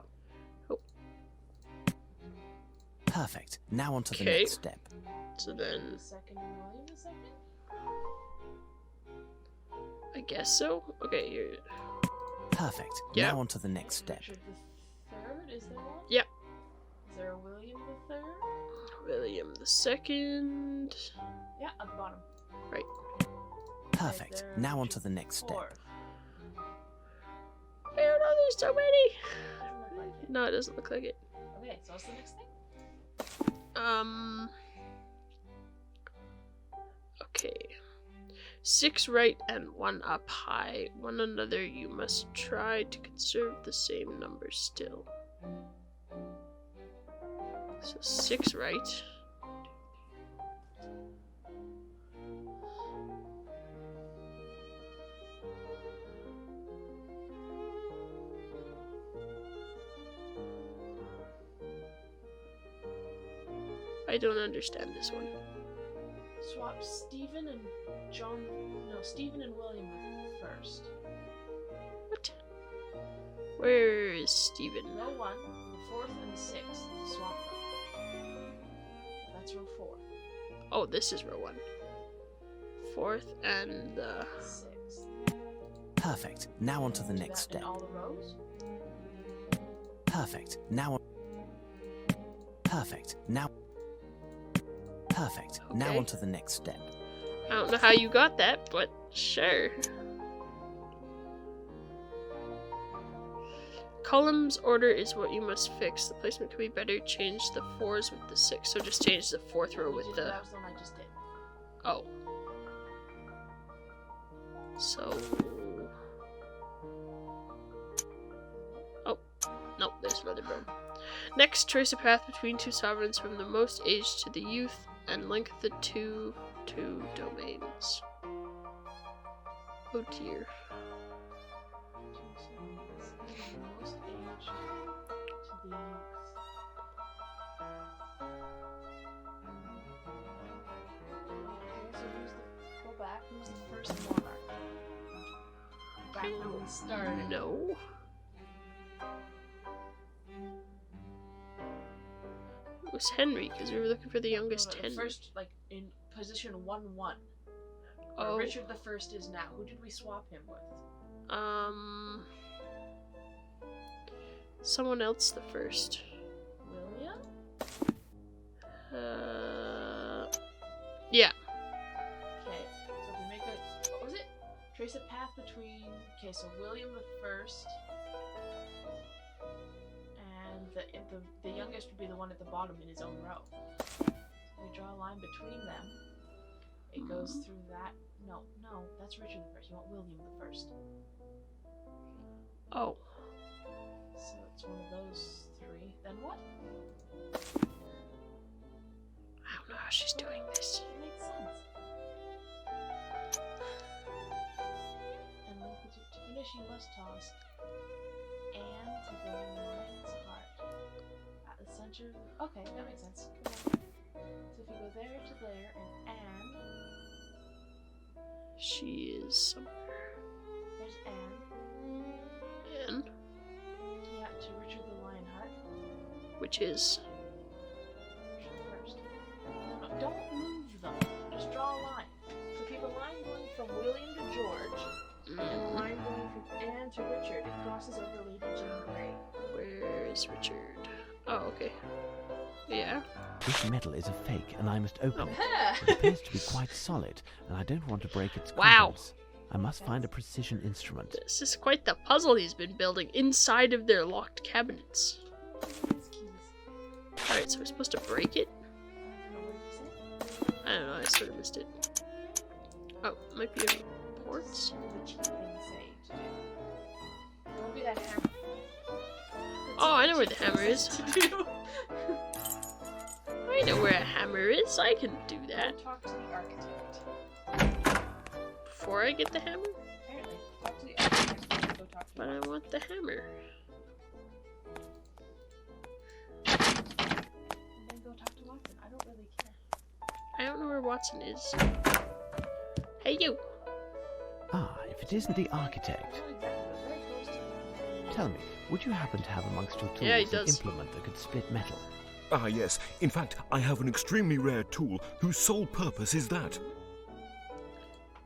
Perfect. Now on to the Okay. next step. So Richard then, the Second and William the Second. I guess so. Okay, here. Perfect. Yeah. Now on to the next step. Richard the Third. Is there one? Yep. Is there a William the Third? William the Second. Yeah, at the bottom. Right. Perfect. There, Now on Richard to the next step. Fourth. I don't know. There's so many. Doesn't look like it. No, it doesn't look like it. Okay, so what's the next thing? Okay. 6 right and 1 up high. One another you must try to conserve the same number still. So 6 right. I don't understand this one. Swap Stephen and William first. What? Where is Steven? Row 1, the 4th and the 6th. Swap them. That's row 4. Oh, this is row 1. 4th and the 6th. Perfect. Now on to the Do next that in step. all the rows? Perfect. Now. Perfect. Now. Perfect. Now Okay. on to the next step. I don't know how you got that, but sure. Columns order is what you must fix. The placement could be better. Change the 4s with the 6. So just change the 4th row with the... That was the one I just did. Oh. So... Oh. No, there's another row. Next, trace a path between two sovereigns from the most aged to the youth and link the two domains. Oh dear. Most age to the youth. Okay, so go back. Who's the first monarch? Back when we started. No. It was Henry, because we were looking for the youngest No, Henry. First, like, in position 1-1. Oh. Richard the First is now. Who did we swap him with? Someone else the first. William? Yeah. Okay, so if we make a... What was it? Trace a path between... Okay, so William the First... And the youngest would be the one at the bottom in his own row. So we draw a line between them. It goes through that... No, that's Richard the First. You want William the First. Oh. So it's one of those 3. Then what? I don't know how she's doing this. It makes sense. And link the two. To finish, you must toss and to the lion's heart at the center. Okay, that makes sense. Come on. So if you go there to there and Anne, She is somewhere. there's Anne. And Yeah, to Richard the Lionheart. which is Richard first. No, don't move them. Just draw a line. So keep a line going from William to George. And a line going from Anne to Richard. It crosses over Lady Jane Grey. where is Richard? Oh, okay. Yeah. This metal is a fake, and I must open it. Ha! It appears to be quite solid, and I don't want to break its Wow. contents. I must find a precision instrument. This is quite the puzzle he's been building inside of their locked cabinets. These keys. Alright, so we're supposed to break it? I don't know what you said. I don't know, I sort of missed it. Oh, might be any ports? The cheap thing say to do. Don't be that hammer. Oh, I know where the hammer is. To do. I know where a hammer is. I can do that. Talk to the architect. Before I get the hammer? Apparently, talk to the architect. Go talk to But I want the hammer. And then go talk to Watson. I don't really care. I don't know where Watson is. Hey, you! Ah, if it isn't the architect. Not exactly, but very close to it. Tell me, would you happen to have amongst your tools Yeah, he an does. implement that could split metal? Ah, yes. In fact, I have an extremely rare tool whose sole purpose is that.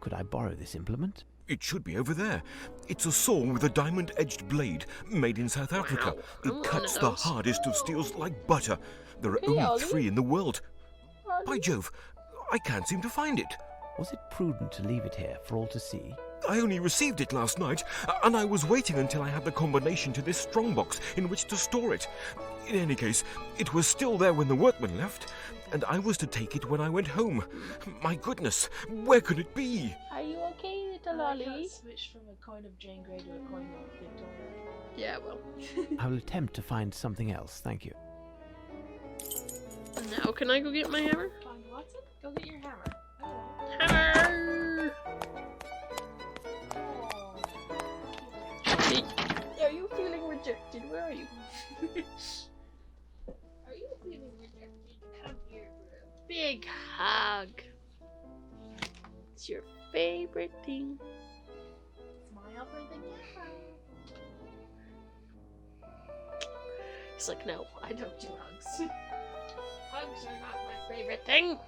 Could I borrow this implement? It should be over there. It's a saw with a diamond-edged blade, made in South Africa. Wow. I It want cuts one the of those. hardest of steels like butter. There are Hey, only Ollie. 3 in the world. By Jove, I can't seem to find it. Was it prudent to leave it here for all to see? I only received it last night, and I was waiting until I had the combination to this strongbox in which to store it. In any case, it was still there when the workmen left, and I was to take it when I went home. My goodness, where could it be? Are you okay, little I like how Ollie? it switched from a coin of Jane Grey to a coin of Victoria. Yeah, well. I will attempt to find something else, thank you. Now can I go get my hammer? Find Watson? Go get your hammer. Oh. Hammer! Hey, are you feeling rejected? Where are you? Are you feeling rejected? Come here, big hug. It's your favorite thing. It's my favorite thing ever. He's like, no, I don't do hugs. Hugs are not my favorite thing.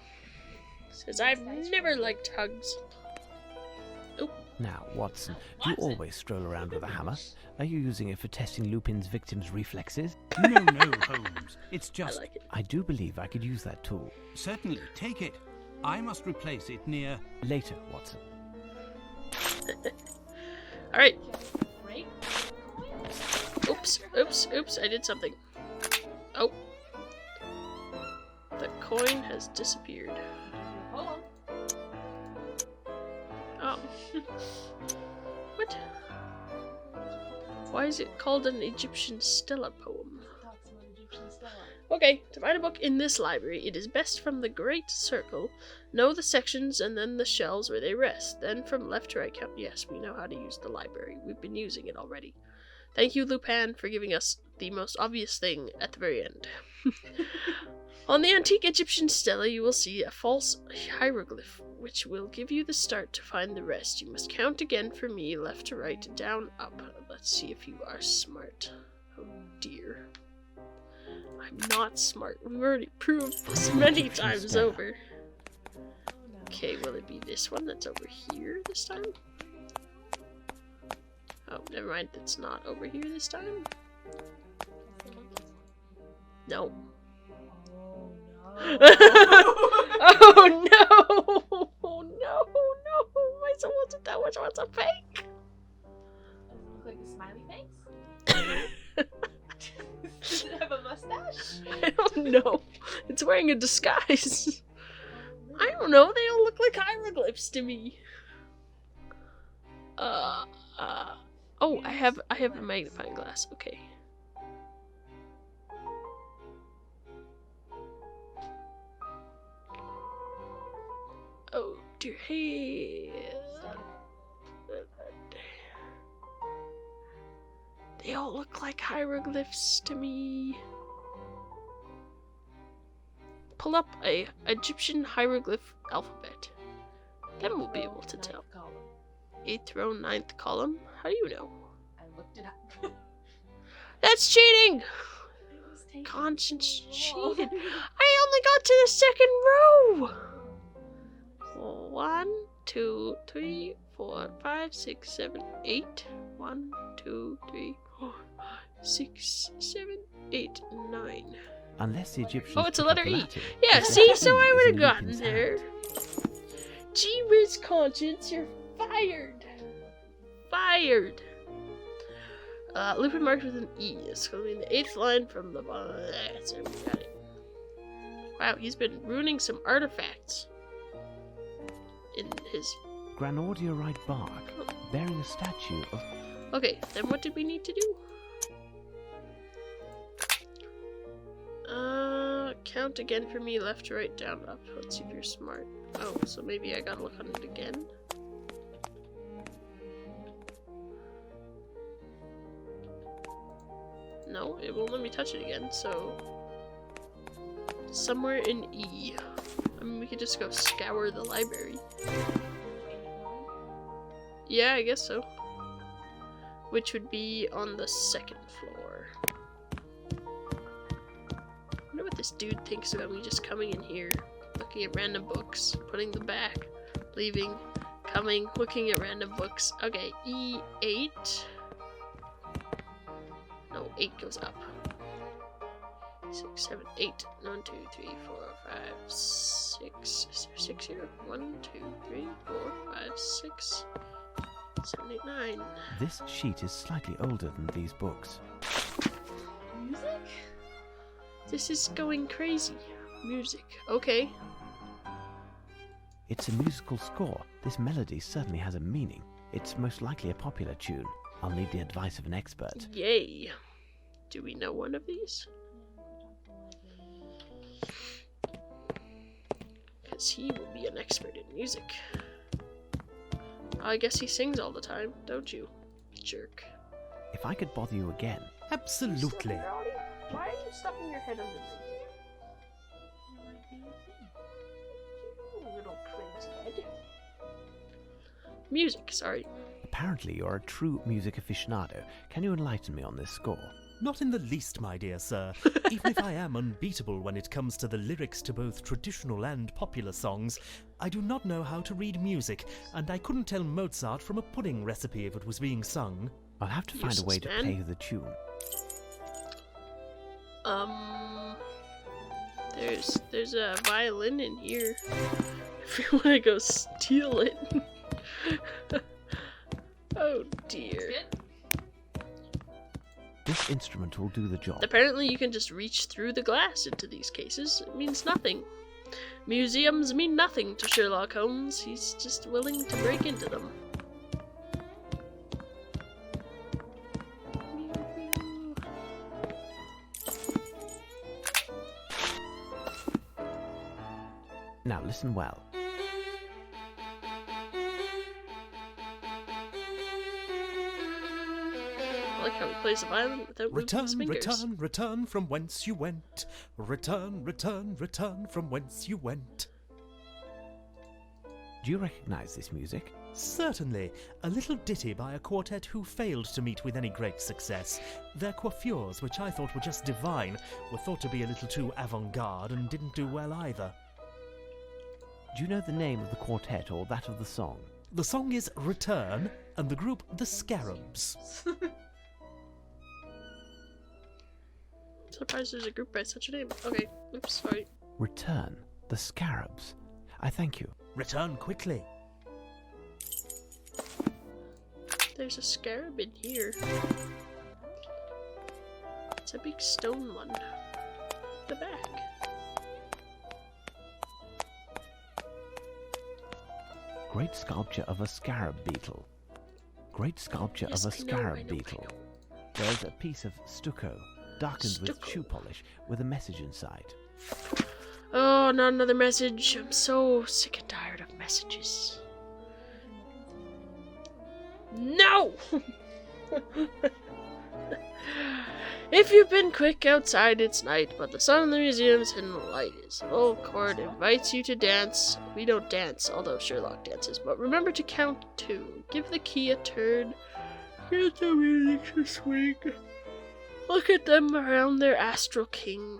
Says I've never liked hugs. Oh. Now, Watson, do you always stroll around with a hammer? Are you using it for testing Lupin's victims' reflexes? No, Holmes. It's I just... like it. I do believe I could use that tool. Certainly, take it. I must replace it near... Later, Watson. Alright. Break. Oops, I did something. Oh. The coin has disappeared. Poem. Oh. What? Why is it called an Egyptian Stela poem? Talks about Egyptian Stella. Okay, to find a book in this library, it is best from the Great Circle. Know the sections and then the shelves where they rest. Then from left to right count. Yes, we know how to use the library. We've been using it already. Thank you, Lupin, for giving us the most obvious thing at the very end. On the antique Egyptian stela, you will see a false hieroglyph, which will give you the start to find the rest. You must count again for me, left to right, down, up. Let's see if you are smart. Oh dear. I'm not smart. We've already proved this many times over. Okay, will it be this one that's over here this time? Oh, never mind. That's not over here this time. No. Oh no! Oh no! Why so what's it that? Which one's a fake? Does it look like a smiley face? Does it have a mustache? I don't know. It's wearing a disguise. I don't know. They all look like hieroglyphs to me. Oh, I have a magnifying glass. Okay. Oh dear. Hey. They all look like hieroglyphs to me. Pull up a Egyptian hieroglyph alphabet. Then we'll be able to tell. 8th row, 9th column. How do you know? I looked it up. That's cheating! It was taken Conscience so long. cheated. I only got to the 2nd row! 1, 2, 3, 4, 5, 6, 7, 8. 1, 2, 3, 4, 5, 6, 7, 8, 9. Unless the Egyptians... Oh, it's a pick letter up the E. Latin, Yeah, the see, so Latin I is would have in gotten Lupin's there. hand. Gee whiz, Conscience, you're fired. Fired. Lupin marked with an E. It's going to be in the 8th line from the bottom. So we got it. Wow, he's been ruining some artifacts in his... Granodiorite bark, bearing a statue of... Okay, then what did we need to do? Count again for me, left to right, down, up. Let's see if you're smart. Oh, so maybe I gotta look on it again. No, it won't let me touch it again, so... Somewhere in E. I mean, we could just go scour the library. Yeah, I guess so. Which would be on the 2nd floor. I wonder what this dude thinks about me just coming in here, looking at random books, putting them back, leaving, coming, looking at random books. Okay, E8. No, 8 goes up. 6, 7, 8. 1, 2, 3, 4, 5, 6. Is there 6 here? 1, 2, 3, 4, 5, 6, 7, 8, 9. This sheet is slightly older than these books. Music? This is going crazy. Music. Okay. It's a musical score. This melody certainly has a meaning. It's most likely a popular tune. I'll need the advice of an expert. Yay. Do we know one of these? Because he will be an expert in music. I guess he sings all the time, don't you? Jerk. If I could bother you again... Absolutely. Why are you stuffing your head under me? Music, sorry. Apparently you're a true music aficionado. Can you enlighten me on this score? Not in the least, my dear sir. Even if I am unbeatable when it comes to the lyrics to both traditional and popular songs, I do not know how to read music, and I couldn't tell Mozart from a pudding recipe if it was being sung. I'll have to find a way to Useless, man. play the tune. There's a violin in here. If you want to go steal it. Oh dear. This instrument will do the job. Apparently you can just reach through the glass into these cases. It means nothing. Museums mean nothing to Sherlock Holmes. He's just willing to break into them. Now listen well. I like how he plays the violin without moving his Return, fingers. return, return from whence you went. Return, return, return from whence you went. Do you recognize this music? Certainly, a little ditty by a quartet who failed to meet with any great success. Their coiffures, which I thought were just divine, were thought to be a little too avant-garde and didn't do well either. Do you know the name of the quartet or that of the song? The song is Return, and the group The Scarabs. Surprised there's a group by such a name. Okay, oops, sorry. Return, the Scarabs. I thank you. Return quickly. There's a scarab in here. It's a big stone one. The back. Great sculpture of a scarab beetle. Great sculpture Yes, of a I know, scarab I know. beetle. There's a piece of stucco, darkened with Stucco. shoe polish, with a message inside. Oh, not another message. I'm so sick and tired of messages. No! If you've been quick outside, it's night, but the sun in the museum's hidden light is. Full court invites you to dance. We don't dance, although Sherlock dances, but remember to count 2. Give the key a turn. Get the music to swing. Look at them around their astral king.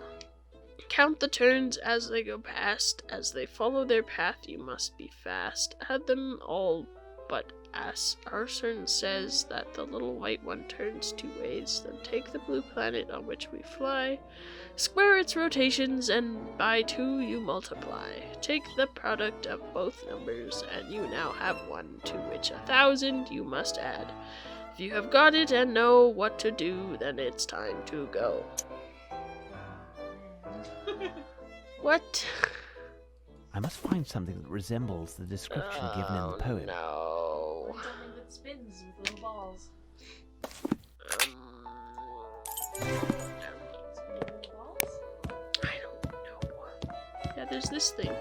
Count the turns as they go past. As they follow their path, you must be fast. Add them all but as Arsene says that the little white one turns 2 ways. Then take the blue planet on which we fly. Square its rotations, and by 2 you multiply. Take the product of both numbers, and you now have 1, to which 1,000 you must add. If you have got it and know what to do, then it's time to go. What? I must find something that resembles the description given in the poem. No. Something that spins with little balls. Um, Spinning little balls? I don't know. Yeah, there's this thing.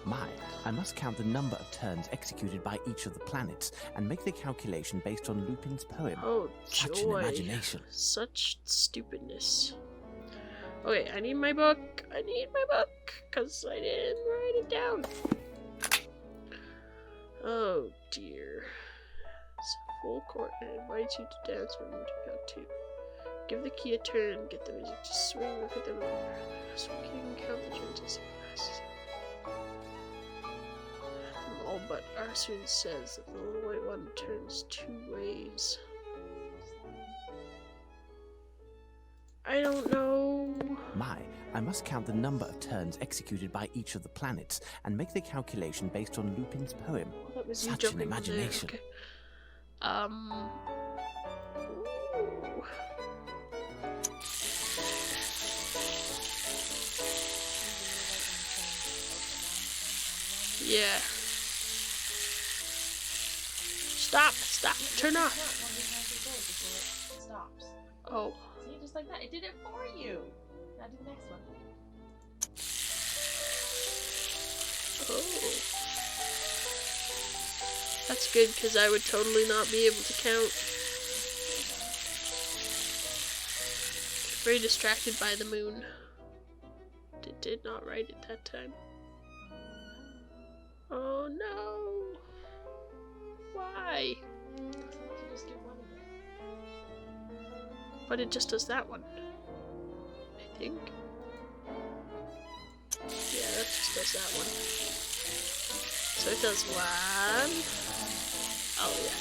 My, I must count the number of turns executed by each of the planets and make the calculation based on Lupin's poem. Oh, Such joy. an imagination. Such stupidness. Okay, I need my book. I need my book, because I didn't write it down. Oh, dear. It's a full court and invites you to dance when you got to. Give the key a turn, get the music to swing, look at them swinging, count the turns as they pass. All but Arsene says that the little white one turns 2 ways. I don't know. My, I must count the number of turns executed by each of the planets and make the calculation based on Lupin's poem. Well, that was you Such an jumping over there, imagination. okay. Ooh. Yeah. Stop, turn off. Count 1 before it stops. Oh. See, just like that. It did it for you. Now do the next one. Oh. That's good, because I would totally not be able to count. Very distracted by the moon. Did not write it that time. Oh no. Why? Sometimes you just get one of them. But it just does that one. I think. Yeah, that just does that one. So it does one. Oh yeah.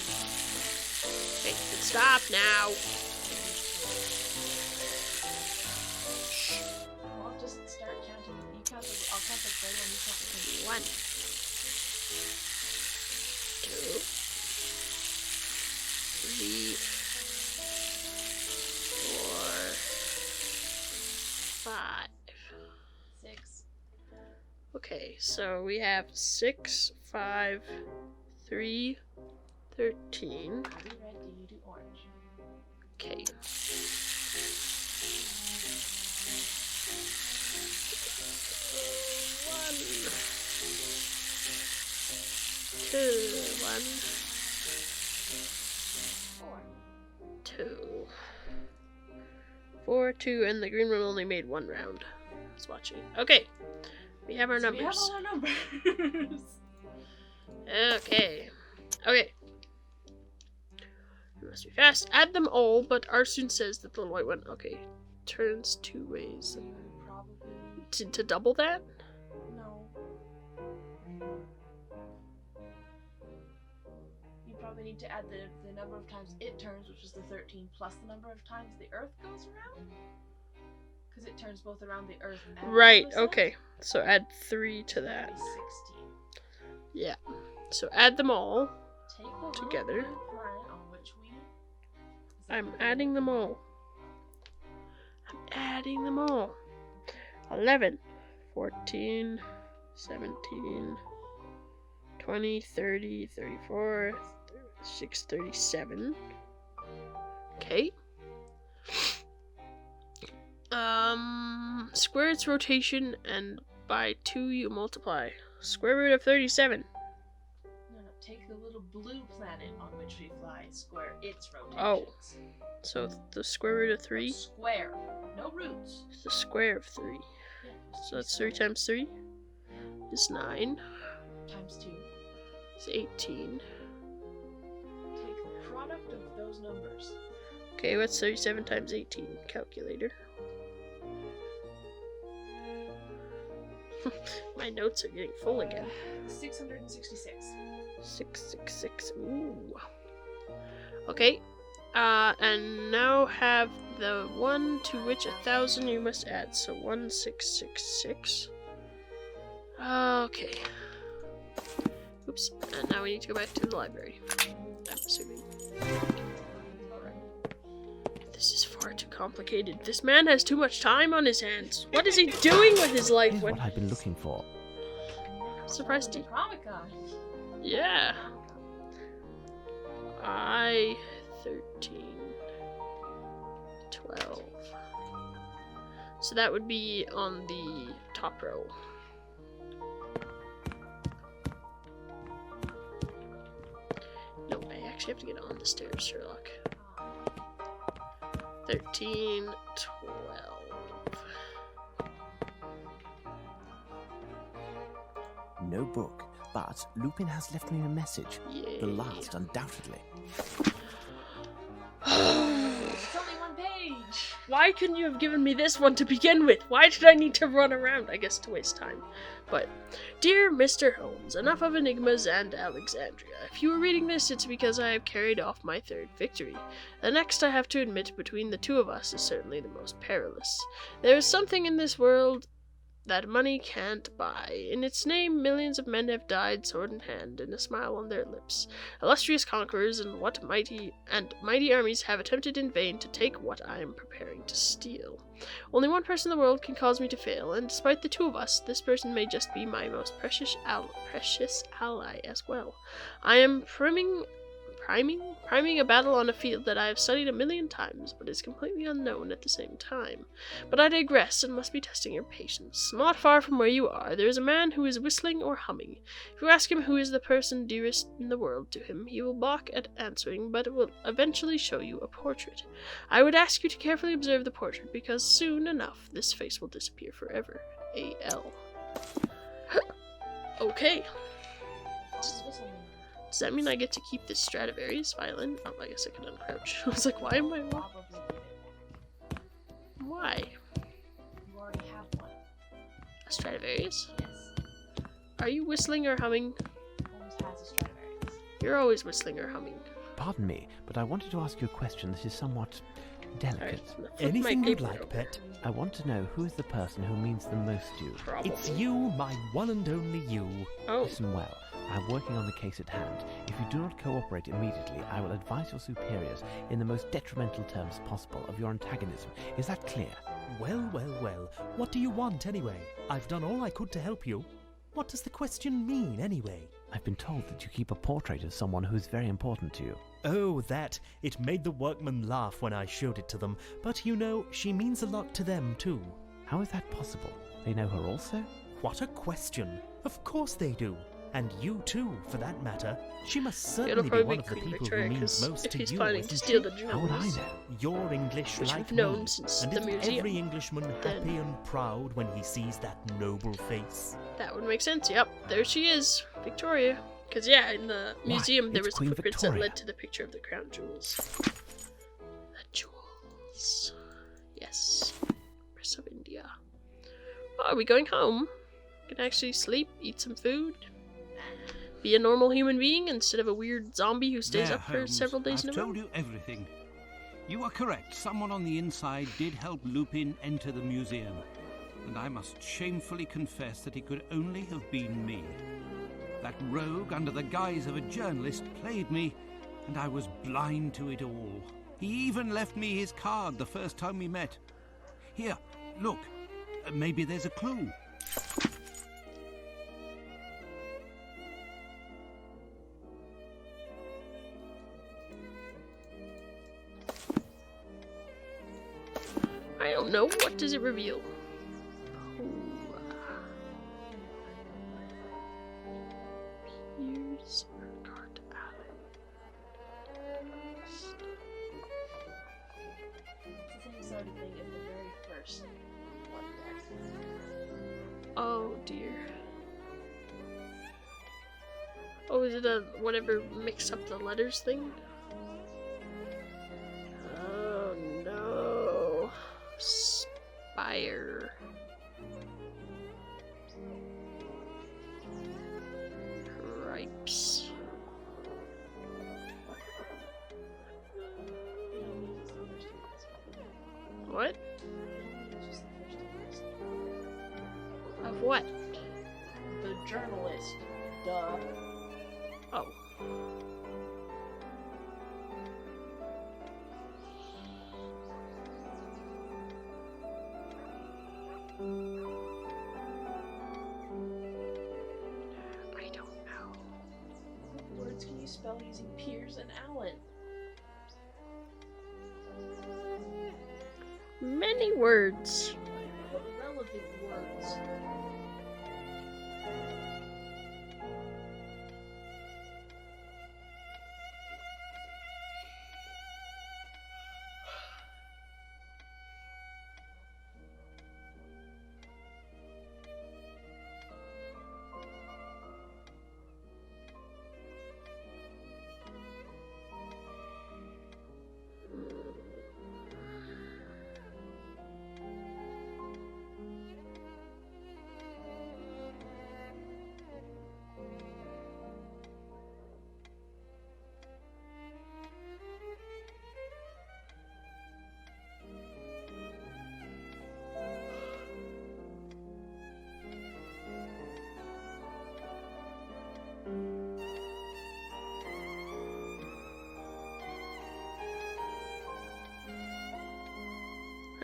Okay, you can stop now. I'll just start counting. You count the, I'll count the gray one, you count the pink. 1, 2, 3, 4, 5. 6. Okay, so we have 6, 5, 3, 13. You do red, do you do orange? Okay. One, 2, 1, 4. 2, 4, 2, and the green one only made 1 round. I was watching. Okay, we have our So we have numbers. all our numbers. Okay. Okay. We must be fast. Add them all, but Arsene says that the little white one, okay, turns 2 ways. You probably To double that? no. You probably need to add the number of times it turns, which is the 13, plus the number of times the Earth goes around. Because it turns both around the Earth and Right, the sun. okay. So add 3 to That'd that. be 16. Yeah. So add them all. Take the little Together. blue planet on which we. is that I'm what adding them all. I'm adding them all. 11, 14, 17, 20, 30, 34, 36, 37. Okay. Square its rotation and by 2 you multiply. Square root of 37. No, take the little blue planet on which we fly, square its rotations. Oh. So the square root of 3 Square. No roots. is the square of 3. Yeah, So that's 3 times 3 is 9. times 2. It's 18. Take the product of those numbers. Okay, what's 37 times 18? Calculator. My notes are getting full again. 666. 666. Ooh. Okay. And now have the one to which 1,000 you must add. So 1666. Okay. Oops. And now we need to go back to the library. I'm assuming. This is far too complicated. This man has too much time on his hands. What is he doing with his life? Here's what I've been looking for. Surprised he. Comic-Con. Yeah. I 13, 12. So that would be on the top row. No, I actually have to get on the stairs, Sherlock. 13, 12. No book, but Lupin has left me a message. Yay. The last, undoubtedly. It's only one page. Why couldn't you have given me this one to begin with? Why did I need to run around? I guess to waste time. But, dear Mr. Holmes, enough of enigmas and Alexandria. If you were reading this, it's because I have carried off my 3rd victory. The next, I have to admit, between the 2 of us is certainly the most perilous. There is something in this world that money can't buy. In its name, millions of men have died sword in hand, and a smile on their lips. Illustrious conquerors and mighty armies have attempted in vain to take what I am preparing to steal. Only one person in the world can cause me to fail, and despite the 2 of us, this person may just be my most precious ally as well. I am priming a battle on a field that I have studied 1,000,000 times, but is completely unknown at the same time. But I digress and must be testing your patience. Not far from where you are, there is a man who is whistling or humming. If you ask him who is the person dearest in the world to him, he will balk at answering, but will eventually show you a portrait. I would ask you to carefully observe the portrait, because soon enough this face will disappear forever. A.L. Okay. whistle mean? Does that mean I get to keep this Stradivarius violin? Oh, I guess I could uncrouch. I was like, why am I... Probably give it back. Why? You already have one. A Stradivarius? Yes. Are you whistling or humming? Holmes has a Stradivarius. You're always whistling or humming. Pardon me, but I wanted to ask you a question that is somewhat delicate. Alright, Anything you'd like, pet. I want to know who is the person who means the most to you. Probably. It's you, my one and only you. Oh, Listen well. I am working on the case at hand. If you do not cooperate immediately, I will advise your superiors in the most detrimental terms possible of your antagonism. Is that clear? Well, well, well. What do you want, anyway? I've done all I could to help you. What does the question mean, anyway? I've been told that you keep a portrait of someone who is very important to you. Oh, that. It made the workmen laugh when I showed it to them. But you know, she means a lot to them, too. How is that possible? They know her also? What a question. Of course they do. And you too, for that matter. She must certainly be one of the people who means most if to he's you, planning to isn't steal she? the How would I jewels. know? You're English Which like we've known me. since And the isn't museum. every Englishman Then- happy and proud when he sees that noble face? That would make sense. Yep, there she is, Victoria. Because yeah, in the museum there it's was Queen footprints Victoria. that led to the picture of the crown jewels. The jewels. Yes. Rest of India. Oh, are we going home? Can actually sleep, eat some food, be a normal human being instead of a weird zombie who stays There, up for Holmes, several days in I've a row. told you everything. You are correct. Someone on the inside did help Lupin enter the museum. And I must shamefully confess that it could only have been me. That rogue, under the guise of a journalist, played me, and I was blind to it all. He even left me his card the first time we met. Here, look. Maybe there's a clue. I don't know. What does it reveal? Here's Cart Alley. It's the same sort of thing as the very first one. Oh dear. Oh, is it a whatever mix up the letters thing? Oh no. Spire. Cripes. What? Of what? The journalist. Duh. Oh. I don't know. What words can you spell using Piers and Allen? Many words. What relevant words?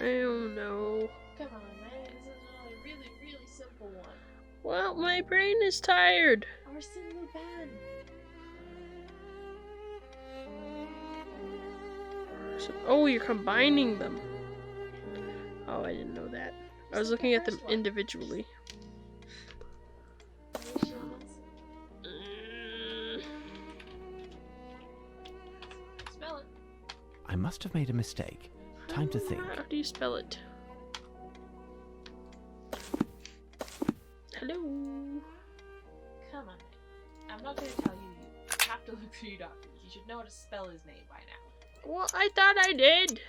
I don't know. Come on, man. This is another really, really simple one. Well, my brain is tired. Arsene Lupin. So, oh, you're combining them. Oh, I didn't know that. I was looking at them individually. Spell it. I must have made a mistake. Time to think. How do you spell it? Hello. Come on, man. I'm not going to tell you to look through your documents. You should know how to spell his name by now. Well, I thought I did.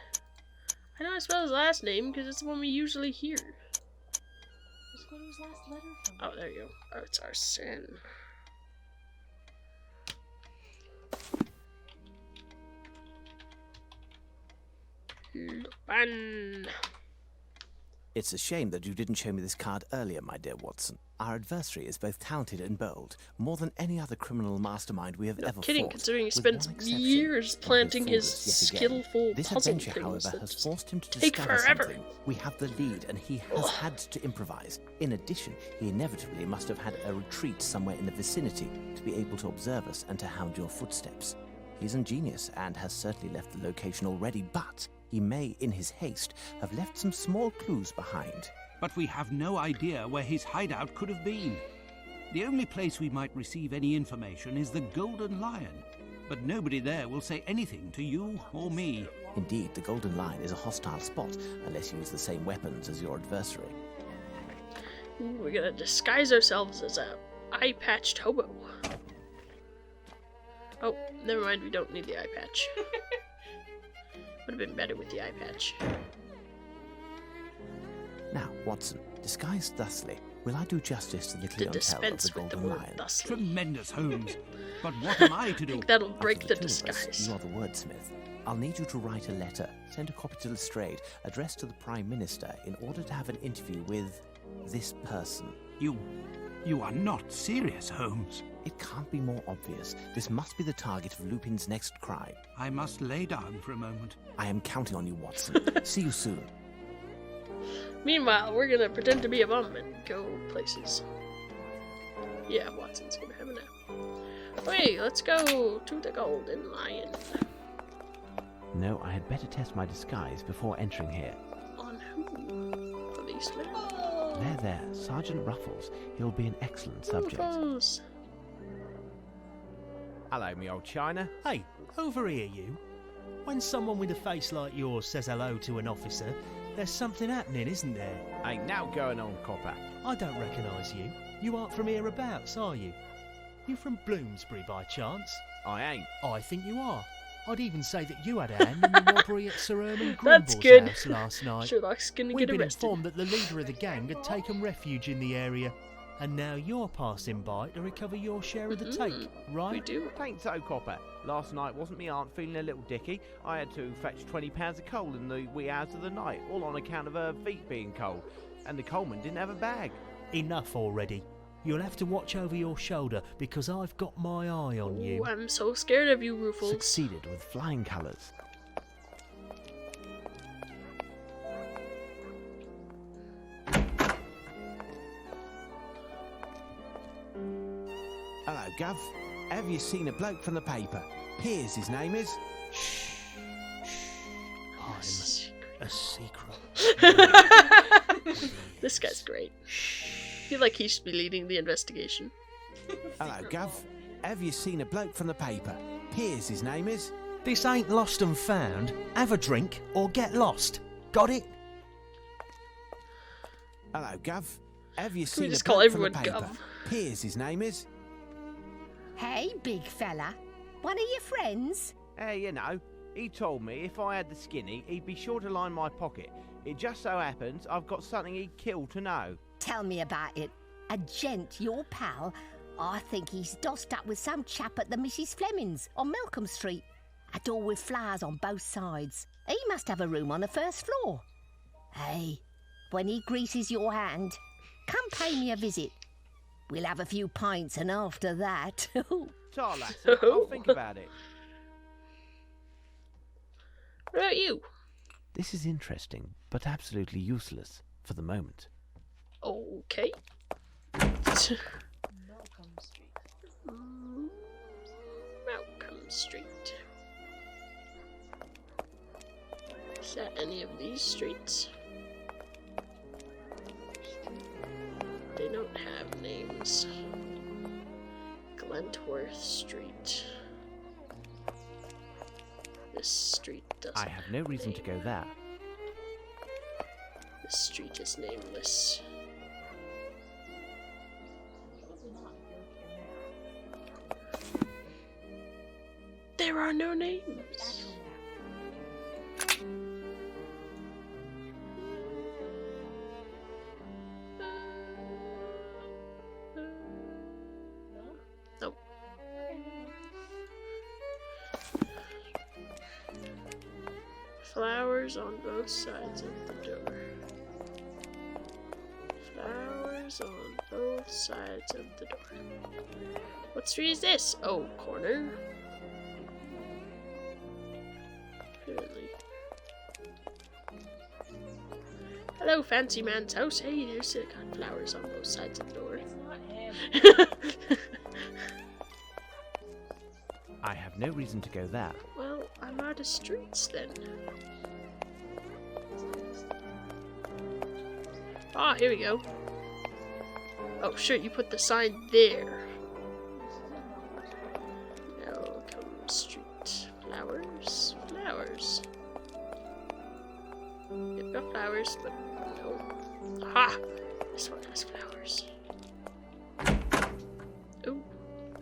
I know how to spell his last name because it's the one we usually hear. Just go to his last letter from Oh, there you go. Oh, it's Arsene. Lupin. It's a shame that you didn't show me this card earlier, my dear Watson. Our adversary is both talented and bold, more than any other criminal mastermind we have ever Kidding, fought. considering he with spent one exception, years and he planting fooled his us yet again. skillful This puzzle adventure, things however, that has just forced him to take discover forever. something. We have the lead, and he has had to improvise. In addition, he inevitably must have had a retreat somewhere in the vicinity to be able to observe us and to hound your footsteps. He's ingenious and has certainly left the location already, but he may, in his haste, have left some small clues behind. But we have no idea where his hideout could have been. The only place we might receive any information is the Golden Lion, but nobody there will say anything to you or me. Indeed, the Golden Lion is a hostile spot, unless you use the same weapons as your adversary. Ooh, we're gonna disguise ourselves as a eye-patched hobo. Oh, never mind, we don't need the eye patch. Would have been better with the eye patch. Now, Watson, disguised thusly, will I do justice to the To clientele of the dispense with the Golden word Lion? thusly. Tremendous, Holmes. But what am I to I do? think that'll Of break the two of us, disguise. you are the wordsmith. I'll need you to write a letter, send a copy to Lestrade, addressed to the Prime Minister, in order to have an interview with this person. You are not serious, Holmes. It can't be more obvious. This must be the target of Lupin's next crime. I must lay down for a moment. I am counting on you, Watson. See you soon. Meanwhile, we're gonna pretend to be a bum and go places. Yeah, Watson's gonna have a nap. Hey, let's go to the Golden Lion. No, I had better test my disguise before entering here. On who? Policeman? There, Sergeant Ruffles. He'll be an excellent subject. Ruffles. Hello, me old China. Hey, over here, you. When someone with a face like yours says hello to an officer, there's something happening, isn't there? Ain't now going on, copper. I don't recognise you. You aren't from hereabouts, are you? You from Bloomsbury by chance? I ain't. I think you are. I'd even say that you had a hand in the robbery at Sir Herman That's Grimble's good. house last night. Sherlock's gonna We've get been arrested. informed that the leader of the gang had taken refuge in the area, and now you're passing by to recover your share of the take, right? We do. Tain't so, copper. Last night wasn't me aunt feeling a little dicky. I had to fetch 20 pounds of coal in the wee hours of the night, all on account of her feet being cold. And the coalman didn't have a bag. Enough already. You'll have to watch over your shoulder because I've got my eye on you. Ooh, I'm so scared of you, Ruffles. Succeeded with flying colours. Hello, Gov. Have you seen a bloke from the paper? Here's his name is... I'm a secret. This guy's great. I feel like he should be leading the investigation. Hello, Gov. Have you seen a bloke from the paper? Here's his name is... This ain't lost and found. Have a drink or get lost. Got it? Hello, Gov. Have you Can we seen just a call bloke from the everyone paper? Gov? Here's his name is... Hey, big fella. One of your friends? Hey, you know, he told me if I had the skinny, he'd be sure to line my pocket. It just so happens I've got something he'd kill to know. Tell me about it. A gent, your pal? I think he's dossed up with some chap at the Mrs. Fleming's on Malcolm Street. A door with flowers on both sides. He must have a room on the first floor. Hey, when he greases your hand, come pay me a visit. We'll have a few pints, and after that... Tar, lassie, I'll think about it. What about you? This is interesting, but absolutely useless for the moment. Okay. Malcolm Street. Malcolm Street. Is that any of these streets? They don't have names. Glentworth Street. This street doesn't. I have no reason to go there. This street is nameless. there are no names. Actual map. No? Nope. Flowers on both sides of the door. Flowers on both sides of the door. What street is this? Oh, corner. Apparently. Hello, fancy man's house. Hey, there's got flowers on both sides of the door. It's not him. I have no reason to go there. Well, I'm out of streets then. Ah, here we go. Oh, sure, you put the sign there. Welcome street. Flowers. Flowers. You've got flowers, but no. Aha! This one has flowers. Ooh.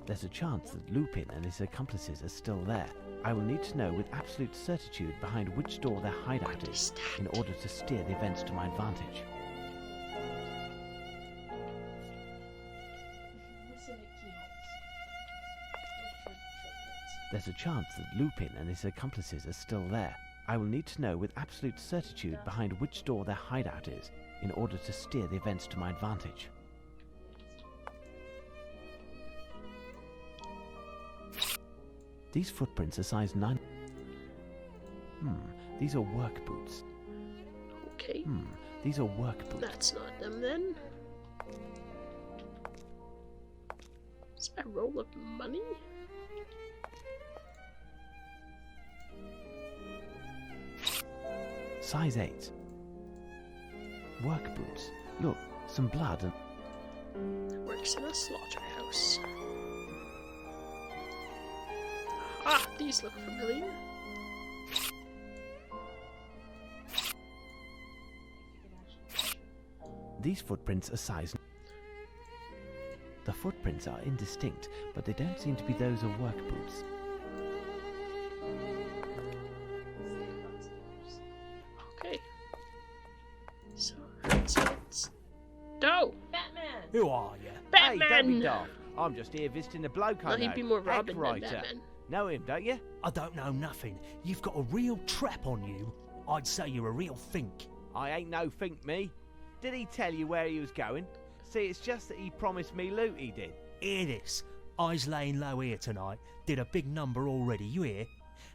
There's a chance that Lupin and his accomplices are still there. I will need to know with absolute certitude behind which door their hideout is in order to steer the events to my advantage. Listen at keyholes. Look for footprints. There's a chance that Lupin and his accomplices are still there. I will need to know with absolute certitude behind which door their hideout is in order to steer the events to my advantage. These footprints are size 9. These are work boots. Okay. These are work boots. That's not them then. Is that a roll of money? Size 8. Work boots. Look, some blood and... Works in a slaughterhouse. Ah, these look familiar. These footprints are size... The footprints are indistinct, but they don't seem to be those of work boots. Okay. So it's... No! Batman! Who are you? Hey, don't be Batman! daft. I'm just here visiting a bloke I No, know. he'd be more Robin than Egg-writer. Batman. Know him, don't you? I don't know nothing. You've got a real trap on you. I'd say you're a real think. I ain't no think me. Did he tell you where he was going? See, it's just that he promised me loot, he did. Hear this. I's laying low here tonight. Did a big number already, you hear?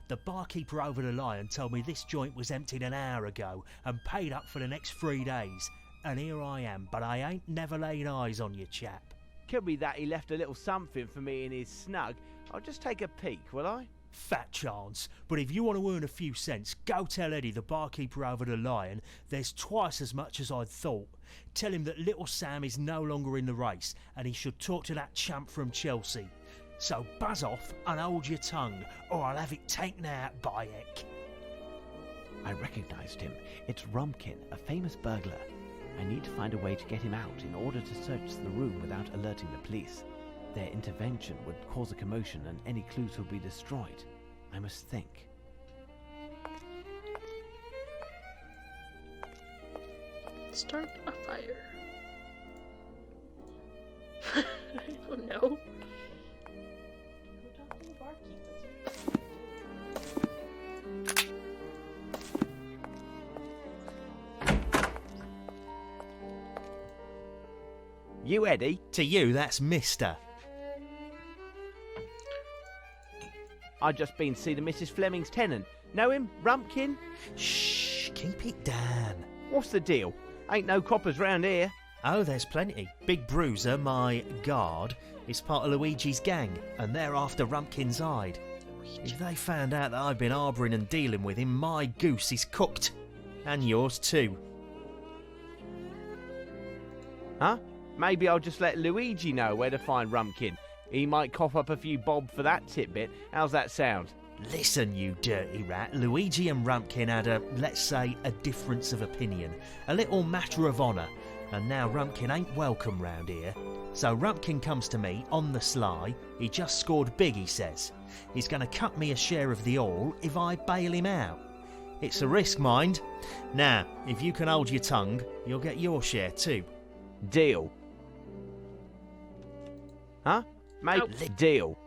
The barkeeper over the Lion told me this joint was emptied an hour ago and paid up for the next 3 days. And here I am, but I ain't never laid eyes on you, chap. Could be that he left a little something for me in his snug. I'll just take a peek, will I? Fat chance, but if you want to earn a few cents, go tell Eddie, the barkeeper over the Lion, there's twice as much as I'd thought. Tell him that little Sam is no longer in the race, and he should talk to that chump from Chelsea. So buzz off and hold your tongue, or I'll have it taken out by heck. I recognised him. It's Rumpkin, a famous burglar. I need to find a way to get him out in order to search the room without alerting the police. Their intervention would cause a commotion and any clues would be destroyed. I must think. Start a fire. I don't know. Go talk to the barkeeper. You, Eddie? To you, that's Mister. I just been to see the Mrs. Fleming's tenant. Know him? Rumpkin? Shh, keep it down. What's the deal? Ain't no coppers round here. Oh, there's plenty. Big Bruiser, my guard, is part of Luigi's gang, and they're after Rumpkin's hide. If they found out that I've been harbouring and dealing with him, my goose is cooked. And yours too. Huh? Maybe I'll just let Luigi know where to find Rumpkin. He might cough up a few bob for that tidbit. How's that sound? Listen, you dirty rat. Luigi and Rumpkin had a, let's say, a difference of opinion. A little matter of honour. And now Rumpkin ain't welcome round here. So Rumpkin comes to me on the sly. He just scored big, he says. He's going to cut me a share of the all if I bail him out. It's a risk, mind. Now, if you can hold your tongue, you'll get your share too. Deal. Huh? Mate, deal.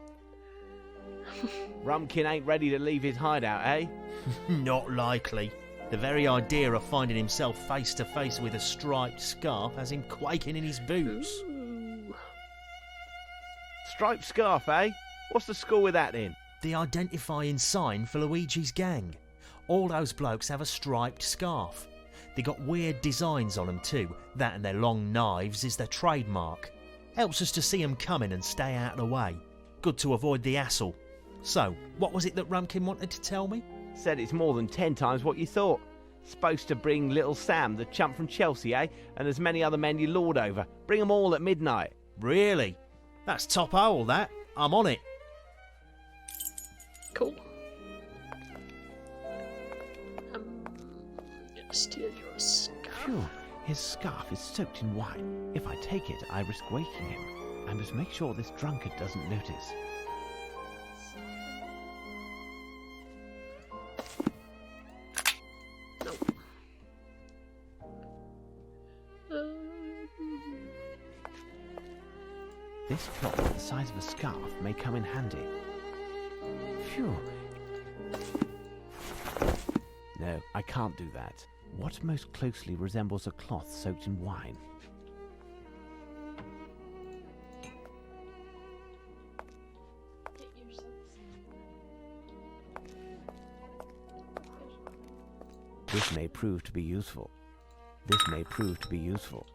Rumpkin ain't ready to leave his hideout, eh? Not likely. The very idea of finding himself face to face with a striped scarf has him quaking in his boots. Ooh. Striped scarf, eh? What's the score with that then? The identifying sign for Luigi's gang. All those blokes have a striped scarf. They got weird designs on them too. That and their long knives is their trademark. Helps us to see them coming and stay out of the way. Good to avoid the hassle. So, what was it that Rumpkin wanted to tell me? Said it's more than 10 times what you thought. Supposed to bring little Sam, the chump from Chelsea, eh? And as many other men you lord over. Bring 'em all at midnight. Really? That's top hole, that. I'm on it. Cool. I'm gonna steal your scarf. Phew, his scarf is soaked in wine. If I take it, I risk waking him. I must make sure this drunkard doesn't notice. Nope. This cloth the size of a scarf may come in handy. Phew. No, I can't do that. What most closely resembles a cloth soaked in wine? Get yourself This may prove to be useful. This may prove to be useful.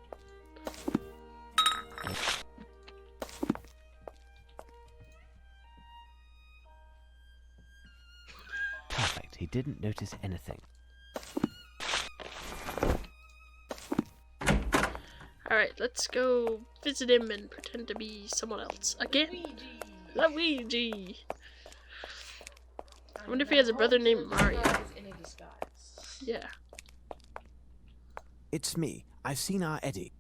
Perfect. He didn't notice anything. Alright, let's go visit him and pretend to be someone else. Again? Luigi! I wonder if he has a brother named Mario. In a disguise. Yeah. It's me. I've seen our Eddie.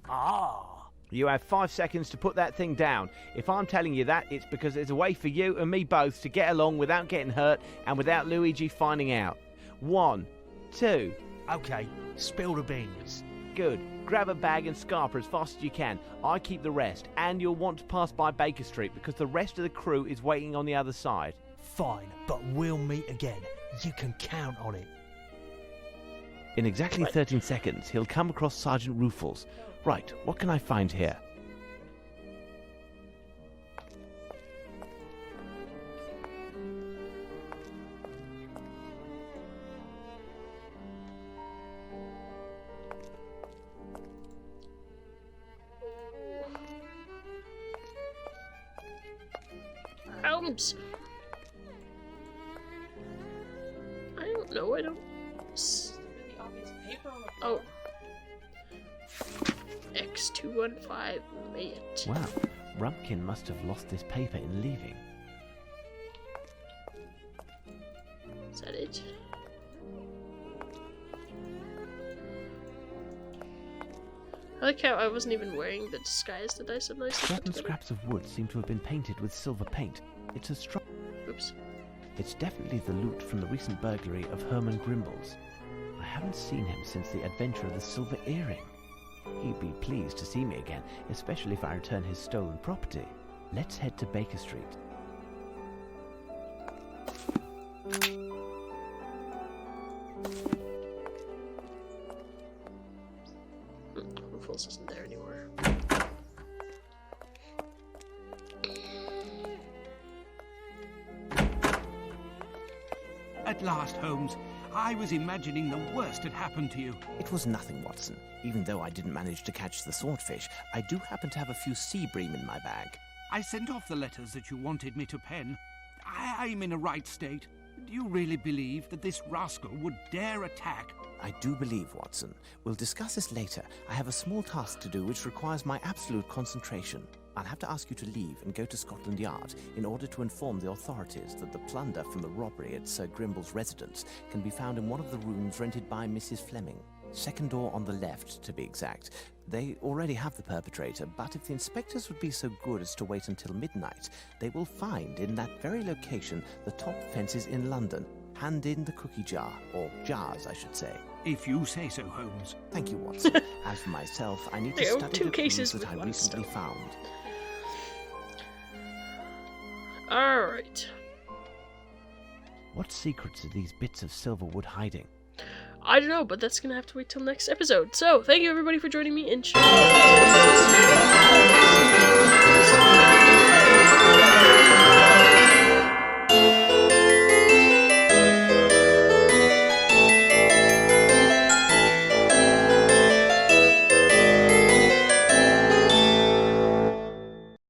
Ah. You have 5 seconds to put that thing down. If I'm telling you that, it's because there's a way for you and me both to get along without getting hurt and without Luigi finding out. 1, 2. Okay, spill the beans. Good. Grab a bag and scarper as fast as you can. I keep the rest, and you'll want to pass by Baker Street because the rest of the crew is waiting on the other side. Fine, but we'll meet again. You can count on it. In exactly 13 seconds, he'll come across Sergeant Rufels. Right, what can I find here? Holmes! I don't know, I don't... Really obvious paper on the Oh. floor. X215 mate. Wow, Rumpkin must have lost this paper in leaving. Is that it? I like how I wasn't even wearing the disguise that I so nicely put Certain together. scraps of wood seem to have been painted with silver paint. It's a strong... Oops. It's definitely the loot from the recent burglary of Herman Grimble's. I haven't seen him since the adventure of the silver earring. He'd be pleased to see me again, especially if I return his stolen property. Let's head to Baker Street. Rufels isn't there anymore. At last, Holmes. I was imagining the worst had happened to you. It was nothing, Watson. Even though I didn't manage to catch the swordfish, I do happen to have a few sea bream in my bag. I sent off the letters that you wanted me to pen. I'm in a right state. Do you really believe that this rascal would dare attack? I do believe, Watson. We'll discuss this later. I have a small task to do which requires my absolute concentration. I'll have to ask you to leave and go to Scotland Yard in order to inform the authorities that the plunder from the robbery at Sir Grimble's residence can be found in one of the rooms rented by Mrs. Fleming. Second door on the left, to be exact. They already have the perpetrator, but if the inspectors would be so good as to wait until midnight, they will find in that very location the top fences in London. Hand in the cookie jar, or jars, I should say. If you say so, Holmes. Thank you, Watson. As for myself, I need to There are study 2 the clues cases that with I one recently stone. found. Alright. What secrets are these bits of silver wood hiding? I don't know, but that's gonna have to wait till next episode. So, thank you everybody for joining me in Sherlock.